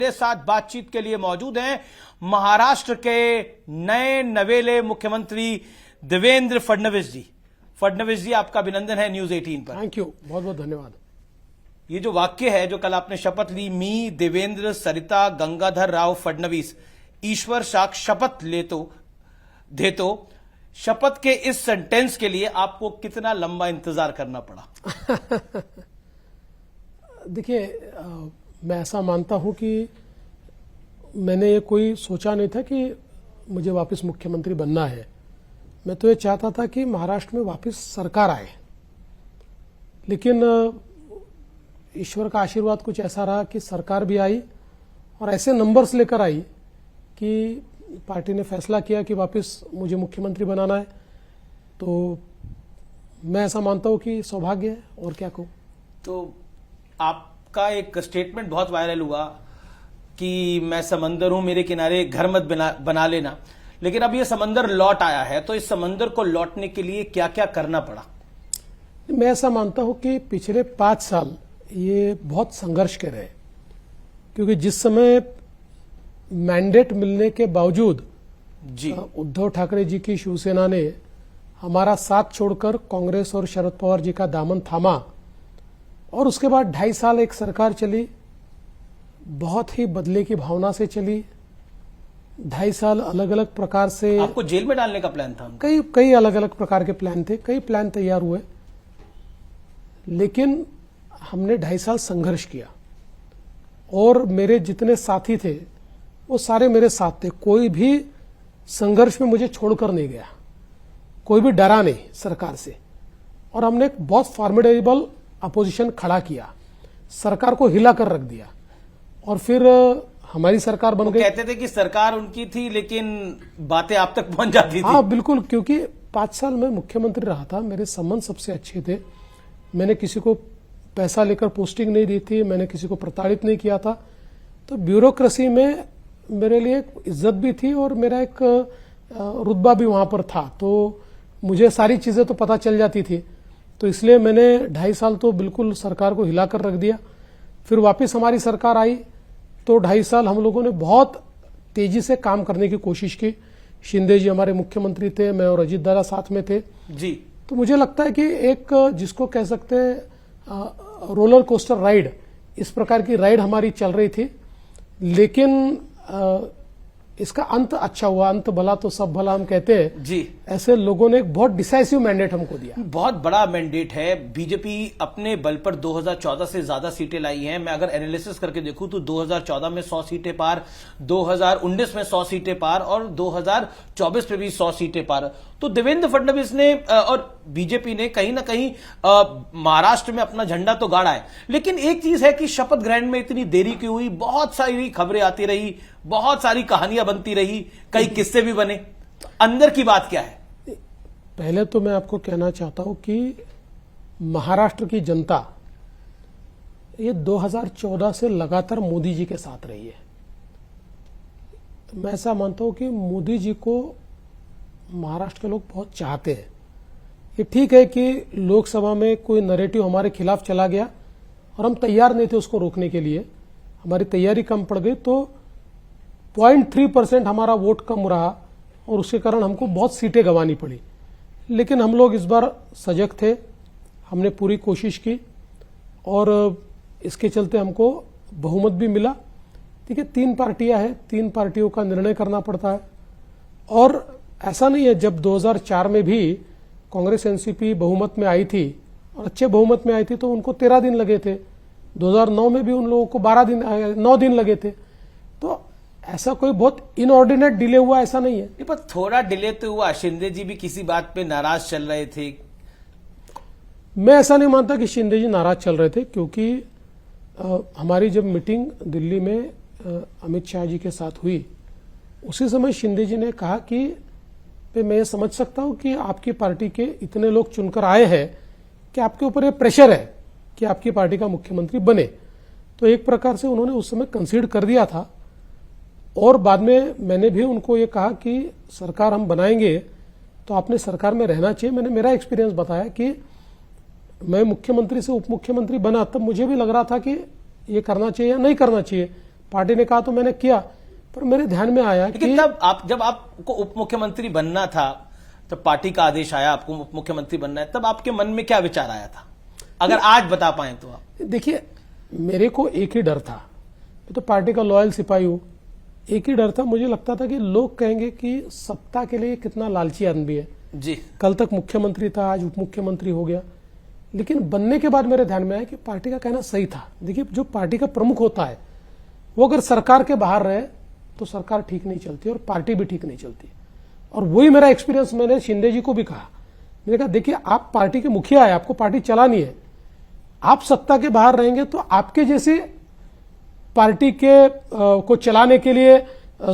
मेरे साथ बातचीत के लिए मौजूद हैं महाराष्ट्र के नए नवेले मुख्यमंत्री देवेंद्र फडणवीस जी। फडणवीस जी, आपका अभिनंदन है न्यूज 18 पर। थैंक यू, बहुत बहुत धन्यवाद। ये जो वाक्य है जो कल आपने शपथ ली, मी देवेंद्र सरिता गंगाधर राव फडणवीस ईश्वर साक्ष शपथ देतो, शपथ के इस सेंटेंस के लिए आपको कितना लंबा इंतजार करना पड़ा? देखिए, मैं ऐसा मानता हूं कि मैंने ये कोई सोचा नहीं था कि मुझे वापस मुख्यमंत्री बनना है। मैं तो ये चाहता था कि महाराष्ट्र में वापस सरकार आए, लेकिन ईश्वर का आशीर्वाद कुछ ऐसा रहा कि सरकार भी आई और ऐसे नंबर्स लेकर आई कि पार्टी ने फैसला किया कि वापस मुझे मुख्यमंत्री बनाना है। तो मैं ऐसा मानता हूं कि सौभाग्य है, और क्या कहूं। तो आपका एक स्टेटमेंट बहुत वायरल हुआ कि मैं समंदर हूं, मेरे किनारे घर मत बना लेना, लेकिन अब ये समंदर लौट आया है, तो इस समंदर को लौटने के लिए क्या क्या करना पड़ा? मैं ऐसा मानता हूं कि पिछले 5 साल ये बहुत संघर्ष के रहे, क्योंकि जिस समय मैंडेट मिलने के बावजूद जी उद्धव ठाकरे जी की शिवसेना ने हमारा साथ छोड़कर कांग्रेस और शरद पवार जी का दामन थामा, और उसके बाद 2.5 साल एक सरकार चली, बहुत ही बदले की भावना से चली। 2.5 साल अलग अलग प्रकार से आपको जेल में डालने का प्लान था? कई अलग अलग प्रकार के प्लान थे, कई प्लान तैयार हुए, लेकिन हमने 2.5 साल संघर्ष किया और मेरे जितने साथी थे वो सारे मेरे साथ थे। कोई भी संघर्ष में मुझे छोड़कर नहीं गया, कोई भी डरा नहीं सरकार से, और हमने एक बहुत फॉर्मिडेबल अपोजिशन खड़ा किया, सरकार को हिला कर रख दिया, और फिर हमारी सरकार बन गई। कहते थे कि सरकार उनकी थी लेकिन बातें आप तक पहुंच जाती थी। हाँ बिल्कुल, क्योंकि 5 साल में मुख्यमंत्री रहा था, मेरे संबंध सबसे अच्छे थे, मैंने किसी को पैसा लेकर पोस्टिंग नहीं दी थी, मैंने किसी को प्रताड़ित नहीं किया था। तो ब्यूरोक्रेसी में मेरे लिए एक इज्जत भी थी और मेरा एक रुतबा भी वहां पर था, तो मुझे सारी चीजें तो पता चल जाती थी। तो इसलिए मैंने 2.5 साल तो बिल्कुल सरकार को हिलाकर रख दिया। फिर वापस हमारी सरकार आई तो 2.5 साल हम लोगों ने बहुत तेजी से काम करने की कोशिश की। शिंदे जी हमारे मुख्यमंत्री थे, मैं और अजीत दादा साथ में थे जी। तो मुझे लगता है कि एक जिसको कह सकते हैं रोलर कोस्टर राइड, इस प्रकार की राइड हमारी चल रही थी, लेकिन इसका अंत अच्छा हुआ। अंत भला तो सब भला हम कहते हैं जी। ऐसे लोगों ने एक बहुत डिसाइसिव मैंडेट हमको दिया। बहुत बड़ा मैंडेट है। बीजेपी अपने बल पर 2014 से ज्यादा सीटें लाई हैं। मैं अगर एनालिसिस करके देखूं तो 2014 में 100 सीटें पार, 2019 में 100 सीटें पार और 2024 में भी 100 सीटें पार। तो देवेंद्र फडणवीस ने और बीजेपी ने कहीं ना कहीं महाराष्ट्र में अपना झंडा तो गाड़ा है, लेकिन एक चीज है कि शपथ ग्रहण में इतनी देरी क्यों हुई? बहुत सारी खबरें आती रही, बहुत सारी कहानियां बनती रही, कई किस्से भी बने। तो अंदर की बात क्या है? पहले तो मैं आपको कहना चाहता हूं कि महाराष्ट्र की जनता ये 2014 से लगातार मोदी जी के साथ रही है। मैं ऐसा मानता हूं कि मोदी जी को महाराष्ट्र के लोग बहुत चाहते हैं। ये ठीक है कि लोकसभा में कोई नैरेटिव हमारे खिलाफ चला गया और हम तैयार नहीं थे उसको रोकने के लिए, हमारी तैयारी कम पड़ गई, तो 0.3% हमारा वोट कम रहा और उसके कारण हमको बहुत सीटें गंवानी पड़ी। लेकिन हम लोग इस बार सजग थे, हमने पूरी कोशिश की और इसके चलते हमको बहुमत भी मिला। ठीक है, 3 पार्टियां हैं, 3 पार्टियों का निर्णय करना पड़ता है। और ऐसा नहीं है, जब 2004 में भी कांग्रेस एनसीपी बहुमत में आई थी और अच्छे बहुमत में आई थी तो उनको 13 दिन लगे थे। 2009 में भी उन लोगों को 9 दिन लगे थे। तो ऐसा कोई बहुत इनऑर्डिनेट डिले हुआ ऐसा नहीं है। पर थोड़ा डिले तो हुआ। शिंदे जी भी किसी बात पे नाराज चल रहे थे। मैं ऐसा नहीं मानता कि शिंदे जी नाराज चल रहे थे, क्योंकि हमारी जब मीटिंग दिल्ली में अमित शाह जी के साथ हुई, उसी समय शिंदे जी ने कहा कि मैं ये समझ सकता हूं कि आपकी पार्टी के इतने लोग चुनकर आए हैं कि आपके ऊपर ये प्रेशर है कि आपकी पार्टी का मुख्यमंत्री बने। तो एक प्रकार से उन्होंने उस समय कंसीड कर दिया था। और बाद में मैंने भी उनको ये कहा कि सरकार हम बनाएंगे तो आपने सरकार में रहना चाहिए। मैंने मेरा एक्सपीरियंस बताया कि मैं मुख्यमंत्री से उप मुख्यमंत्री बना, तब मुझे भी लग रहा था कि ये करना चाहिए या नहीं करना चाहिए। पार्टी ने कहा तो मैंने किया, पर मेरे ध्यान में आया लेकिन कि तब जब आपको उप मुख्यमंत्री बनना था, तब पार्टी का आदेश आया आपको उप मुख्यमंत्री बनना है, तब आपके मन में क्या विचार आया था, अगर आज बता पाए तो आप? देखिए, मेरे को एक ही डर था, मैं तो पार्टी का लॉयल सिपाही हूं, एक ही डर था, मुझे लगता था कि लोग कहेंगे कि सत्ता के लिए कितना लालची आदमी है। जी, कल तक मुख्यमंत्री था, आज उप मुख्यमंत्री हो गया। लेकिन बनने के बाद मेरे ध्यान में आया कि पार्टी का कहना सही था। देखिए, जो पार्टी का प्रमुख होता है वो अगर सरकार के बाहर रहे तो सरकार ठीक नहीं चलती और पार्टी भी ठीक नहीं चलती। और वही मेरा एक्सपीरियंस मैंने शिंदे जी को भी कहा। मैंने कहा, देखिए, आप पार्टी के मुखिया है, आपको पार्टी चलानी है, आप सत्ता के बाहर रहेंगे तो आपके जैसे पार्टी के को चलाने के लिए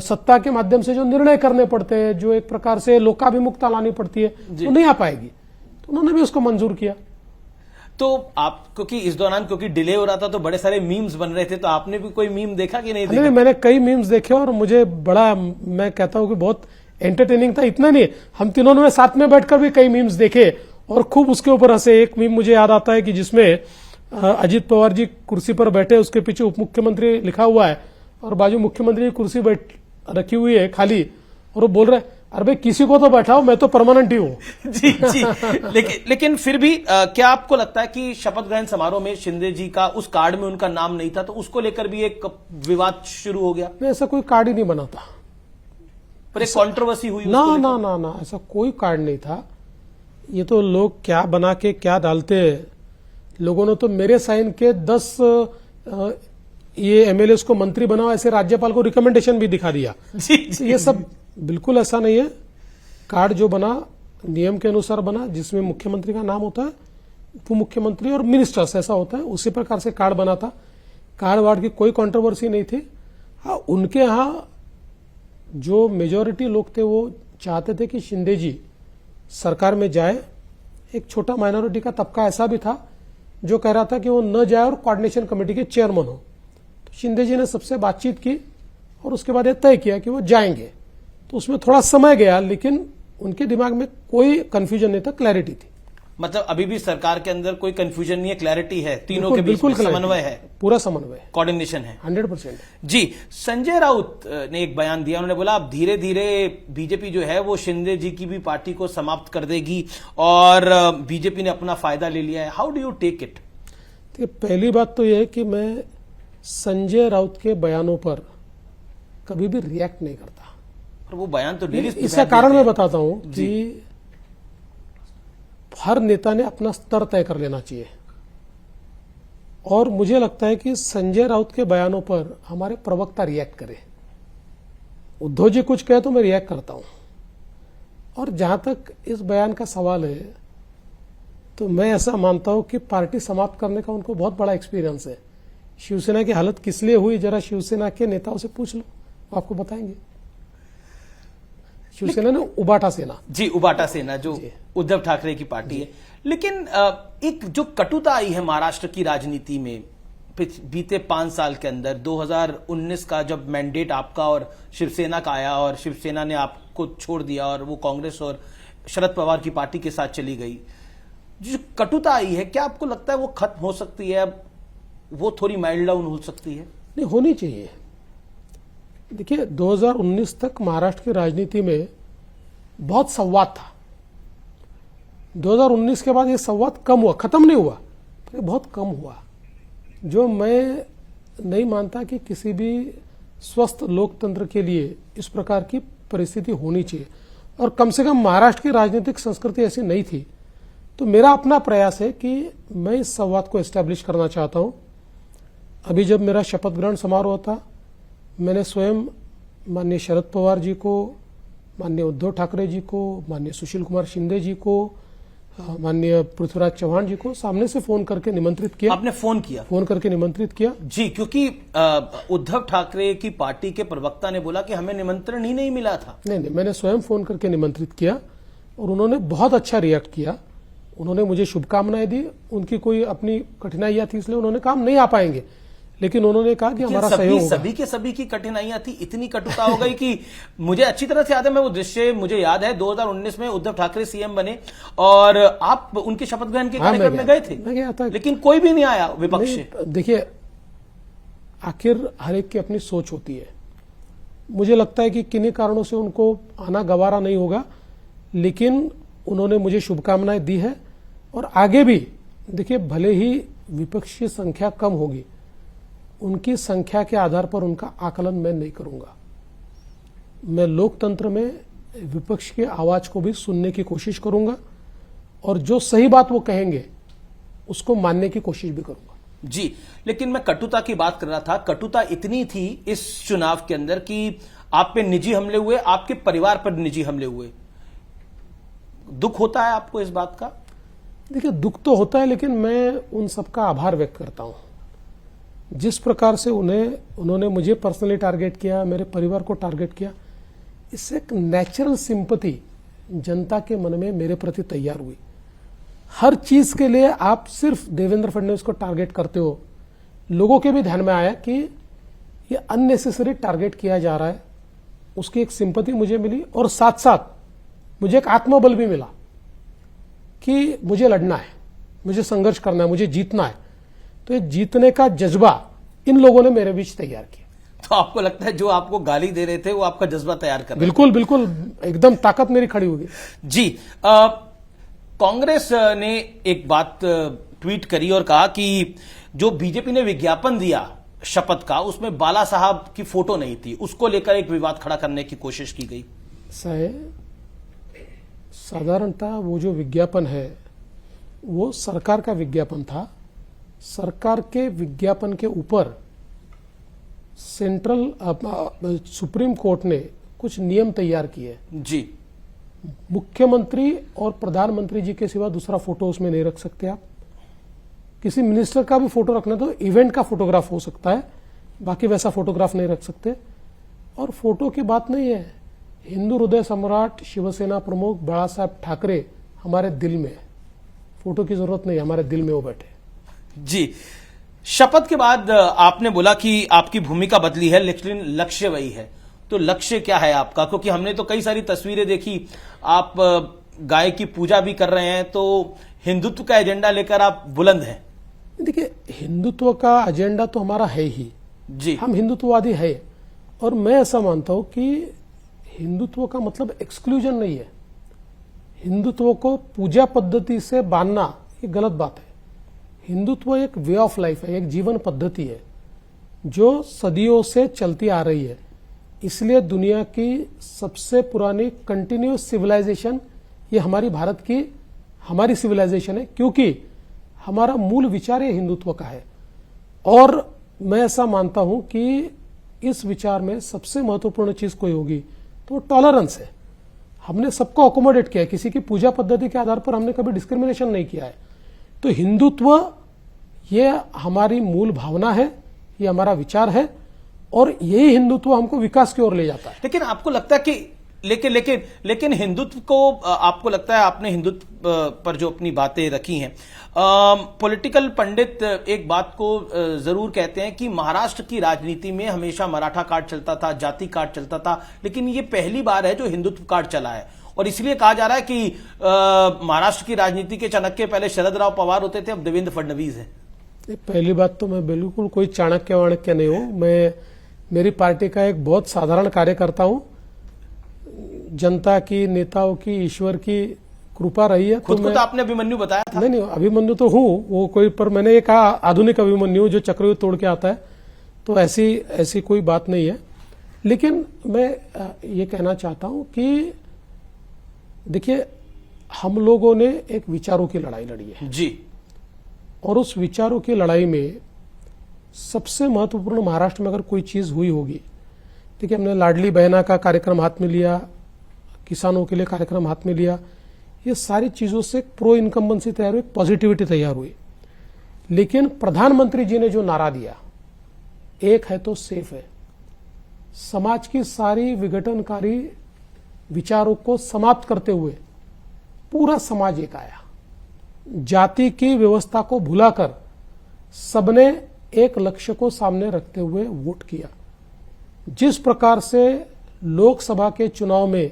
सत्ता के माध्यम से जो निर्णय करने पड़ते हैं, जो एक प्रकार से लोकाभिमुखता लानी पड़ती है, तो नहीं आ पाएगी। तो उन्होंने भी उसको मंजूर किया। तो आप, क्योंकि इस दौरान क्योंकि डिले हो रहा था तो बड़े सारे मीम्स बन रहे थे, तो आपने भी कोई मीम देखा कि नहीं देखा? नहीं, मैंने कई मीम्स देखे और मुझे बड़ा, मैं कहता हूं कि बहुत एंटरटेनिंग था। इतना नहीं, हम तीनों ने साथ में बैठकर भी कई मीम्स देखे और खूब उसके ऊपर हंसे। एक मीम मुझे याद आता है कि जिसमें अजीत पवार जी कुर्सी पर बैठे, उसके पीछे उप मुख्यमंत्री लिखा हुआ है और बाजू मुख्यमंत्री की कुर्सी रखी हुई है खाली, और वो बोल रहे हैं, अरे भाई किसी को तो बैठाओ, मैं तो परमानेंट ही हूं। जी जी। लेकिन फिर भी क्या आपको लगता है कि शपथ ग्रहण समारोह में शिंदे जी का उस कार्ड में उनका नाम नहीं था, तो उसको लेकर भी एक विवाद शुरू हो गया? नहीं, ऐसा कोई कार्ड ही नहीं बना था, पर एक कंट्रोवर्सी हुई ना उसको ना लेकर? ना ना, ऐसा कोई कार्ड नहीं था। ये तो लोग क्या बना के क्या डालते हैं। लोगों ने तो मेरे साइन के 10 ये एमएलए को मंत्री बनाओ ऐसे राज्यपाल को रिकमेंडेशन भी दिखा दिया। जी, तो ये सब बिल्कुल ऐसा नहीं है। कार्ड जो बना नियम के अनुसार बना, जिसमें मुख्यमंत्री का नाम होता है, उप मुख्यमंत्री और मिनिस्टर्स ऐसा होता है, उसी प्रकार से कार्ड बना था। कार्ड वार्ड की कोई कंट्रोवर्सी नहीं थी। हाँ, उनके यहाँ जो मेजोरिटी लोग थे वो चाहते थे कि शिंदे जी सरकार में जाए। एक छोटा माइनॉरिटी का तबका ऐसा भी था जो कह रहा था कि वो न जाए और कोऑर्डिनेशन कमेटी के चेयरमैन हो। तो शिंदे जी ने सबसे बातचीत की और उसके बाद यह तय किया कि वो जाएंगे। तो उसमें थोड़ा समय गया, लेकिन उनके दिमाग में कोई कंफ्यूजन नहीं था, क्लैरिटी थी। मतलब अभी भी सरकार के अंदर कोई कंफ्यूजन नहीं है, क्लैरिटी है, तीनों के बीच बिल्कुल में समन्वय है, पूरा समन्वय, कोऑर्डिनेशन है 100%। जी। संजय राउत ने एक बयान दिया, उन्होंने बोला अब धीरे धीरे बीजेपी जो है वो शिंदे जी की भी पार्टी को समाप्त कर देगी और बीजेपी ने अपना फायदा ले लिया है। How do you take it? पहली बात तो यह है कि मैं संजय राउत के बयानों पर कभी भी रिएक्ट नहीं करता। और वो बयान तो डेली इसका कारण मैं बताता हूं कि हर नेता ने अपना स्तर तय कर लेना चाहिए, और मुझे लगता है कि संजय राउत के बयानों पर हमारे प्रवक्ता रिएक्ट करें। उद्धव जी कुछ कहे तो मैं रिएक्ट करता हूं। और जहां तक इस बयान का सवाल है, तो मैं ऐसा मानता हूं कि पार्टी समाप्त करने का उनको बहुत बड़ा एक्सपीरियंस है। शिवसेना की हालत किस लिए हुई, जरा शिवसेना के नेताओं से पूछ लो, आपको बताएंगे। शिवसेना ने उबाटा सेना, जी, उबाटा सेना जो उद्धव ठाकरे की पार्टी है। लेकिन एक जो कटुता आई है महाराष्ट्र की राजनीति में बीते 5 साल के अंदर, 2019 का जब मैंडेट आपका और शिवसेना का आया और शिवसेना ने आपको छोड़ दिया और वो कांग्रेस और शरद पवार की पार्टी के साथ चली गई, जो कटुता आई है, क्या आपको लगता है वो खत्म हो सकती है, वो थोड़ी माइल्ड डाउन हो सकती है? नहीं, होनी चाहिए। देखिए, 2019 तक महाराष्ट्र की राजनीति में बहुत संवाद था। 2019 के बाद ये संवाद कम हुआ, खत्म नहीं हुआ, पर बहुत कम हुआ, जो मैं नहीं मानता कि किसी भी स्वस्थ लोकतंत्र के लिए इस प्रकार की परिस्थिति होनी चाहिए। और कम से कम महाराष्ट्र की राजनीतिक संस्कृति ऐसी नहीं थी। तो मेरा अपना प्रयास है कि मैं इस संवाद को एस्टैब्लिश करना चाहता हूं। अभी जब मेरा शपथ ग्रहण समारोह था, मैंने स्वयं माननीय शरद पवार जी को, माननीय उद्धव ठाकरे जी को, माननीय सुशील कुमार शिंदे जी को, माननीय पृथ्वीराज चौहान जी को सामने से फोन करके निमंत्रित किया। आपने फोन किया? फोन करके निमंत्रित किया जी, क्योंकि उद्धव ठाकरे की पार्टी के प्रवक्ता ने बोला कि हमें निमंत्रण ही नहीं मिला था। नहीं, मैंने स्वयं फोन करके निमंत्रित किया और उन्होंने बहुत अच्छा रिएक्ट किया। उन्होंने मुझे शुभकामनाएं दी। उनकी कोई अपनी कठिनाइयां थी, इसलिए उन्होंने कहा हम नहीं आ पाएंगे, लेकिन उन्होंने कहा कि हमारा सहयोग होगा। सभी की कठिनाइयां थी, इतनी कटुता हो गई कि मुझे अच्छी तरह से याद है, मैं वो दृश्य मुझे याद है, 2019 में उद्धव ठाकरे सीएम बने और आप उनके शपथ ग्रहण के कार्यक्रम में गए थे। मैं गया था, लेकिन कोई भी नहीं आया विपक्ष से। देखिए, आखिर हर एक की अपनी सोच होती है। मुझे लगता है कि किन्हीं कारणों से उनको आना गवारा नहीं होगा, लेकिन उन्होंने मुझे शुभकामनाएं दी है। और आगे भी देखिए, भले ही विपक्ष की संख्या कम होगी, उनकी संख्या के आधार पर उनका आकलन मैं नहीं करूंगा। मैं लोकतंत्र में विपक्ष की आवाज को भी सुनने की कोशिश करूंगा और जो सही बात वो कहेंगे उसको मानने की कोशिश भी करूंगा। जी, लेकिन मैं कटुता की बात कर रहा था। कटुता इतनी थी इस चुनाव के अंदर कि आप पे निजी हमले हुए, आपके परिवार पर निजी हमले हुए। दुख होता है आपको इस बात का? देखिए, दुख तो होता है, लेकिन मैं उन सबका आभार व्यक्त करता हूं। जिस प्रकार से उन्होंने मुझे पर्सनली टारगेट किया, मेरे परिवार को टारगेट किया, इससे एक नेचुरल सिंपैथी जनता के मन में मेरे प्रति तैयार हुई। हर चीज के लिए आप सिर्फ देवेंद्र फडणवीस को टारगेट करते हो, लोगों के भी ध्यान में आया कि ये अननेसेसरी टारगेट किया जा रहा है। उसकी एक सिंपैथी मुझे मिली और साथ साथ मुझे एक आत्मबल भी मिला कि मुझे लड़ना है, मुझे संघर्ष करना है, मुझे जीतना है। तो ये जीतने का जज्बा इन लोगों ने मेरे बीच तैयार किया। तो आपको लगता है जो आपको गाली दे रहे थे वो आपका जज्बा तैयार कर रहे थे? बिल्कुल बिल्कुल, एकदम ताकत मेरी खड़ी होगी। जी, कांग्रेस ने एक बात ट्वीट करी और कहा कि जो बीजेपी ने विज्ञापन दिया शपथ का, उसमें बाला साहब की फोटो नहीं थी। उसको लेकर एक विवाद खड़ा करने की कोशिश की गई। साधारणतः वो जो विज्ञापन है वो सरकार का विज्ञापन था। सरकार के विज्ञापन के ऊपर सुप्रीम कोर्ट ने कुछ नियम तैयार किए। जी, मुख्यमंत्री और प्रधानमंत्री जी के सिवा दूसरा फोटो उसमें नहीं रख सकते आप। किसी मिनिस्टर का भी फोटो रखना तो इवेंट का फोटोग्राफ हो सकता है, बाकी वैसा फोटोग्राफ नहीं रख सकते। और फोटो की बात नहीं है, हिंदू हृदय सम्राट शिवसेना प्रमुख बाला साहब ठाकरे हमारे दिल में है। फोटो की जरूरत नहीं, हमारे दिल में वो बैठे। जी, शपथ के बाद आपने बोला कि आपकी भूमिका बदली है, लेकिन लक्ष्य वही है। तो लक्ष्य क्या है आपका? क्योंकि हमने तो कई सारी तस्वीरें देखी, आप गाय की पूजा भी कर रहे हैं, तो हिंदुत्व का एजेंडा लेकर आप बुलंद हैं। देखिए, हिंदुत्व का एजेंडा तो हमारा है ही। जी, हम हिंदुत्ववादी है। और मैं ऐसा मानता हूं कि हिंदुत्व का मतलब एक्सक्लूजन नहीं है। हिंदुत्व को पूजा पद्धति से बांधना ये गलत बात है। हिंदुत्व एक वे ऑफ लाइफ है, एक जीवन पद्धति है जो सदियों से चलती आ रही है। इसलिए दुनिया की सबसे पुरानी कंटिन्यूअस सिविलाइजेशन ये हमारी भारत की हमारी सिविलाइजेशन है, क्योंकि हमारा मूल विचार ये हिंदुत्व का है। और मैं ऐसा मानता हूं कि इस विचार में सबसे महत्वपूर्ण चीज कोई होगी तो टॉलरेंस है। हमने सबको अकोमोडेट किया है, किसी की पूजा पद्धति के आधार पर हमने कभी डिस्क्रिमिनेशन नहीं किया है। तो हिंदुत्व ये हमारी मूल भावना है, ये हमारा विचार है और यही हिंदुत्व हमको विकास की ओर ले जाता है। लेकिन आपको लगता है कि लेकिन हिंदुत्व को आपको लगता है, आपने हिंदुत्व पर जो अपनी बातें रखी हैं, पॉलिटिकल पंडित एक बात को जरूर कहते हैं कि महाराष्ट्र की राजनीति में हमेशा मराठा कार्ड चलता था, जाति कार्ड चलता था, लेकिन ये पहली बार है जो हिंदुत्व कार्ड चला है। और इसलिए कहा जा रहा है कि महाराष्ट्र की राजनीति के चाणक्य पहले शरद राव पवार होते थे, अब देवेंद्र फडणवीस है। पहली बात तो मैं बिल्कुल कोई चाणक्य वाणक्य नहीं हूं। मैं मेरी पार्टी का एक बहुत साधारण कार्यकर्ता हूं। जनता की, नेताओं की, ईश्वर की कृपा रही है। खुद को तो आपने अभिमन्यु बताया था। नहीं, अभिमन्यु तो हूं वो कोई, पर मैंने ये कहा आधुनिक अभिमन्यु जो चक्रव्यूह तोड़ के आता है, तो ऐसी कोई बात नहीं है। लेकिन मैं ये कहना चाहता हूं कि देखिए, हम लोगों ने एक विचारों की लड़ाई लड़ी है जी, और उस विचारों की लड़ाई में सबसे महत्वपूर्ण महाराष्ट्र में अगर कोई चीज हुई होगी, देखिए हमने लाडली बहना का कार्यक्रम हाथ में लिया, किसानों के लिए कार्यक्रम हाथ में लिया, ये सारी चीजों से प्रो इनकम्बेंसी तैयार हुई, पॉजिटिविटी तैयार हुई। लेकिन प्रधानमंत्री जी ने जो नारा दिया, एक है तो सेफ है, समाज की सारी विघटनकारी विचारों को समाप्त करते हुए पूरा समाज एक आया। जाति की व्यवस्था को भुलाकर सबने एक लक्ष्य को सामने रखते हुए वोट किया। जिस प्रकार से लोकसभा के चुनाव में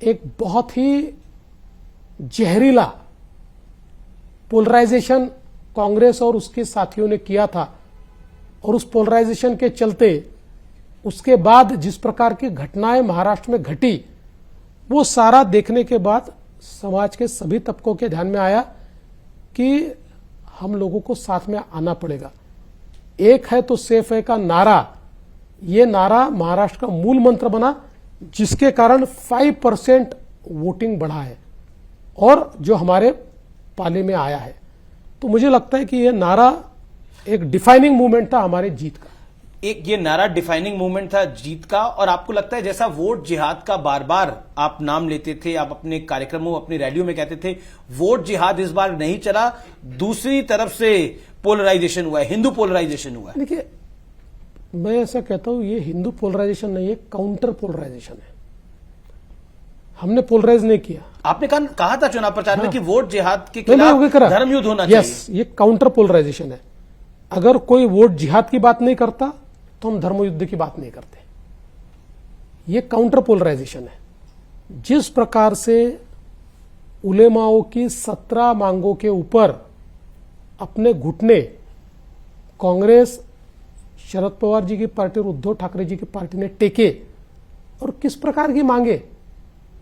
एक बहुत ही जहरीला पोलराइजेशन कांग्रेस और उसके साथियों ने किया था, और उस पोलराइजेशन के चलते उसके बाद जिस प्रकार की घटनाएं महाराष्ट्र में घटी, वो सारा देखने के बाद समाज के सभी तबकों के ध्यान में आया कि हम लोगों को साथ में आना पड़ेगा। एक है तो सेफ है का नारा, ये नारा महाराष्ट्र का मूल मंत्र बना, जिसके कारण 5% वोटिंग बढ़ा है और जो हमारे पाले में आया है। तो मुझे लगता है कि ये नारा एक डिफाइनिंग मूवमेंट था हमारे जीत का। एक ये नारा डिफाइनिंग मूवमेंट था जीत का। और आपको लगता है जैसा वोट जिहाद का बार बार आप नाम लेते थे, आप अपने कार्यक्रमों अपनी रैलियों में कहते थे, वोट जिहाद इस बार नहीं चला, दूसरी तरफ से पोलराइजेशन हुआ है, हिंदू पोलराइजेशन हुआ है? देखिए, मैं ऐसा कहता हूं, ये हिंदू पोलराइजेशन नहीं है, काउंटर पोलराइजेशन है। हमने पोलराइज नहीं किया। आपने कहा था चुनाव प्रचार में कि वोट जिहाद के तो खिलाफ धर्मयुद्ध होना चाहिए। यस, ये काउंटर पोलराइजेशन है। अगर कोई वोट जिहाद की बात नहीं करता तो हम धर्मयुद्ध की बात नहीं करते। ये काउंटर पोलराइजेशन है। जिस प्रकार से उलेमाओं की 17 मांगों के ऊपर अपने घुटने कांग्रेस, शरद पवार जी की पार्टी और उद्धव ठाकरे जी की पार्टी ने टेके, और किस प्रकार की मांगे,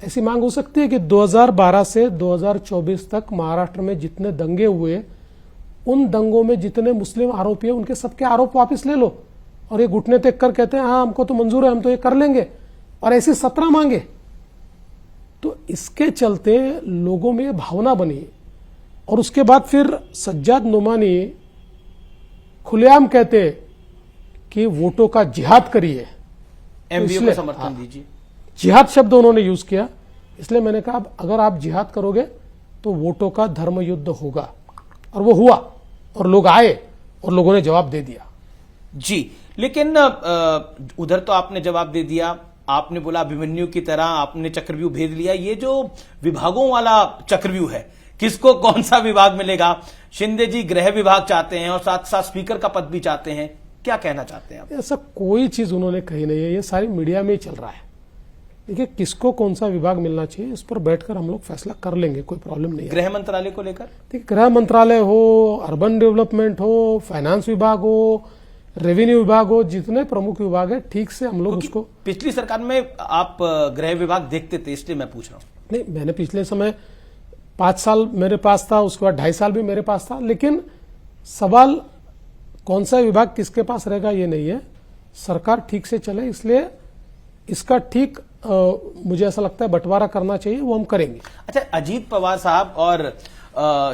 ऐसी मांग हो सकती है कि 2012 से 2024 तक महाराष्ट्र में जितने दंगे हुए, उन दंगों में जितने मुस्लिम आरोपी हैं उनके सबके आरोप वापस ले लो, और ये घुटने टेक कर कहते हैं हाँ हमको तो मंजूर है, हम तो ये कर लेंगे, और ऐसी 17 मांगे। तो इसके चलते लोगों में ये भावना बनी, और उसके बाद फिर सज्जाद नोमानी खुलेआम कहते कि वोटों का जिहाद करिए, एमवीओ को समर्थन दीजिए। जिहाद शब्द उन्होंने यूज किया, इसलिए मैंने कहा अगर आप जिहाद करोगे तो वोटों का धर्म युद्ध होगा, और वो हुआ, और लोग आए और लोगों ने जवाब दे दिया। जी, लेकिन उधर तो आपने जवाब दे दिया, आपने बोला अभिमन्यु की तरह आपने चक्रव्यूह भेद लिया। ये जो विभागों वाला चक्रव्यूह है, किसको कौन सा विभाग मिलेगा? शिंदे जी गृह विभाग चाहते हैं और साथ साथ स्पीकर का पद भी चाहते हैं, क्या कहना चाहते हैं आप? ऐसा कोई चीज उन्होंने कही नहीं है, ये सारी मीडिया में ही चल रहा है। देखिए, किसको कौन सा विभाग मिलना चाहिए इस पर बैठकर हम लोग फैसला कर लेंगे, कोई प्रॉब्लम नहीं है। गृह मंत्रालय को लेकर? देखिए, गृह मंत्रालय हो, अर्बन डेवलपमेंट हो, फाइनेंस विभाग हो, रेवेन्यू विभाग हो, जितने प्रमुख विभाग है, ठीक से हम लोग उसको। पिछली सरकार में आप गृह विभाग देखते थे, इसलिए मैं पूछ रहा हूं। नहीं, मैंने पिछले समय 5 साल मेरे पास था, उसके बाद 2.5 साल भी मेरे पास था, लेकिन सवाल कौन सा विभाग किसके पास रहेगा ये नहीं है। सरकार ठीक से चले, इसलिए इसका ठीक मुझे ऐसा लगता है बंटवारा करना चाहिए, वो हम करेंगे। अच्छा, अजीत पवार साहब और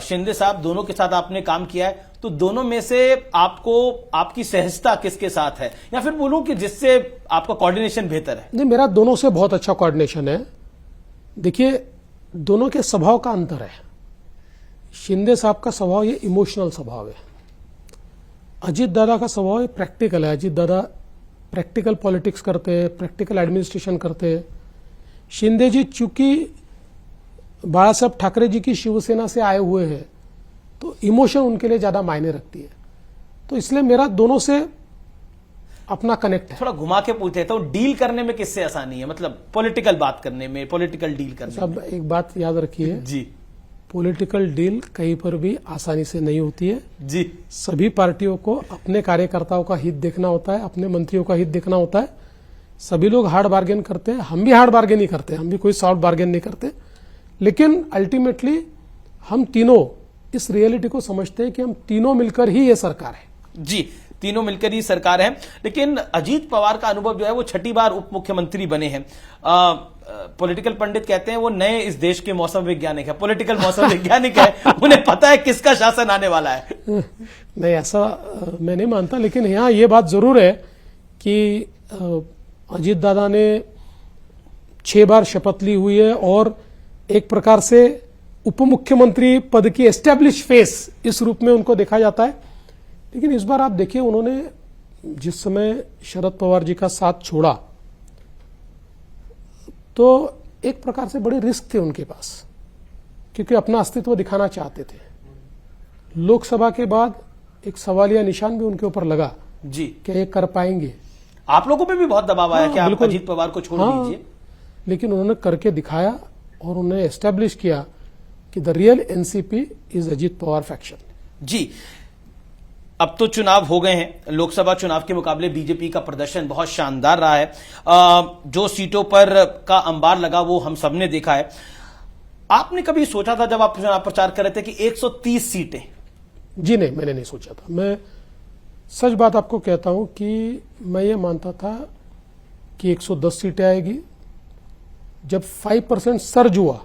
शिंदे साहब दोनों के साथ आपने काम किया है, तो दोनों में से आपको आपकी सहजता किसके साथ है, या फिर बोलूं कि जिससे आपका कोऑर्डिनेशन बेहतर है? नहीं, मेरा दोनों से बहुत अच्छा कोऑर्डिनेशन है। देखिए, दोनों के स्वभाव का अंतर है। शिंदे साहब का स्वभाव ये इमोशनल स्वभाव है, अजीत दादा का स्वभाव ये प्रैक्टिकल है। अजीत दादा प्रैक्टिकल पॉलिटिक्स करते हैं, प्रैक्टिकल एडमिनिस्ट्रेशन करते हैं। शिंदे जी चूंकि बाला साहब ठाकरे जी की शिवसेना से आए हुए हैं, तो इमोशन उनके लिए ज्यादा मायने रखती है, तो इसलिए मेरा दोनों से अपना कनेक्ट है। थोड़ा घुमा के पूछते हैं, तो डील करने में किससे आसानी है, मतलब पॉलिटिकल बात करने में, पॉलिटिकल डील करने अब एक बात याद रखिए जी, पॉलिटिकल डील कहीं पर भी आसानी से नहीं होती है जी। सभी पार्टियों को अपने कार्यकर्ताओं का हित देखना होता है, अपने मंत्रियों का हित देखना होता है। सभी लोग हार्ड बार्गेन करते हैं, हम भी हार्ड बार्गेन ही करते हैं, हम भी कोई सॉफ्ट बार्गेन नहीं करते, लेकिन अल्टीमेटली हम तीनों इस रियलिटी को समझते हैं कि हम तीनों मिलकर ही ये सरकार है। जी, तीनों मिलकर ही सरकार है। लेकिन अजीत पवार का अनुभव जो है वो 6ठी बार उप मुख्यमंत्री बने हैं। पॉलिटिकल पंडित कहते हैं वो नए इस देश के मौसम वैज्ञानिक है, पॉलिटिकल मौसम वैज्ञानिक है, उन्हें पता है किसका शासन आने वाला है। नहीं, ऐसा मैं नहीं मानता, लेकिन यहाँ ये बात जरूर है कि अजीत दादा ने 6 बार शपथ ली हुई है, और एक प्रकार से उप मुख्यमंत्री पद की एस्टेब्लिश फेस इस रूप में उनको देखा जाता है। लेकिन इस बार आप देखिए, उन्होंने जिस समय शरद पवार जी का साथ छोड़ा, तो एक प्रकार से बड़े रिस्क थे उनके पास, क्योंकि अपना अस्तित्व दिखाना चाहते थे। लोकसभा के बाद एक सवालिया निशान भी उनके ऊपर लगा जी, कि ये कर पाएंगे। आप लोगों पे भी बहुत दबाव आया कि आप बिल्कुल। अजीत पवार को छोड़ दीजिए, लेकिन उन्होंने करके दिखाया, और उन्होंने एस्टेब्लिश किया कि the real NCP is Ajit Pawar faction. जी। अब तो चुनाव हो गए हैं, लोकसभा चुनाव के मुकाबले बीजेपी का प्रदर्शन बहुत शानदार रहा है। जो सीटों पर का अंबार लगा वो हम सबने देखा है। आपने कभी सोचा था जब आप चुनाव प्रचार कर रहे थे कि 130 सीटें? जी नहीं, मैंने नहीं सोचा था। मैं सच बात आपको कहता हूं कि मैं ये मानता था कि 110 सीटें आएगी। जब 5% सर्ज हुआ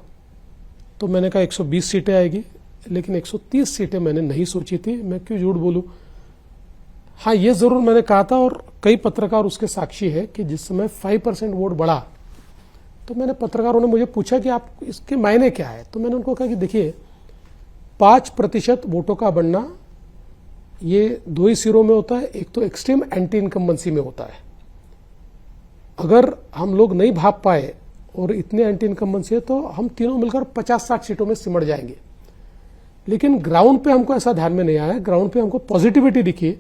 तो मैंने कहा 120 सीटें आएगी, लेकिन 130 सीटें मैंने नहीं सोची थी। मैं क्यों झूठ बोलूं। हाँ, ये जरूर मैंने कहा था और कई पत्रकार उसके साक्षी है कि जिस समय 5% वोट बढ़ा तो मैंने पत्रकारों ने मुझे पूछा कि आप इसके मायने क्या है। तो मैंने उनको कहा कि देखिए, 5% वोटों का बढ़ना ये दो ही सिरों में होता है। एक तो एक्सट्रीम एंटी इनकम्बेंसी में होता है। अगर हम लोग नहीं भाप पाए और इतने एंटी इनकम्बेंसी है तो हम तीनों मिलकर 50-60 सीटों में सिमट जाएंगे। लेकिन ग्राउंड पे हमको ऐसा ध्यान में नहीं आया। ग्राउंड पे हमको पॉजिटिविटी दिखी,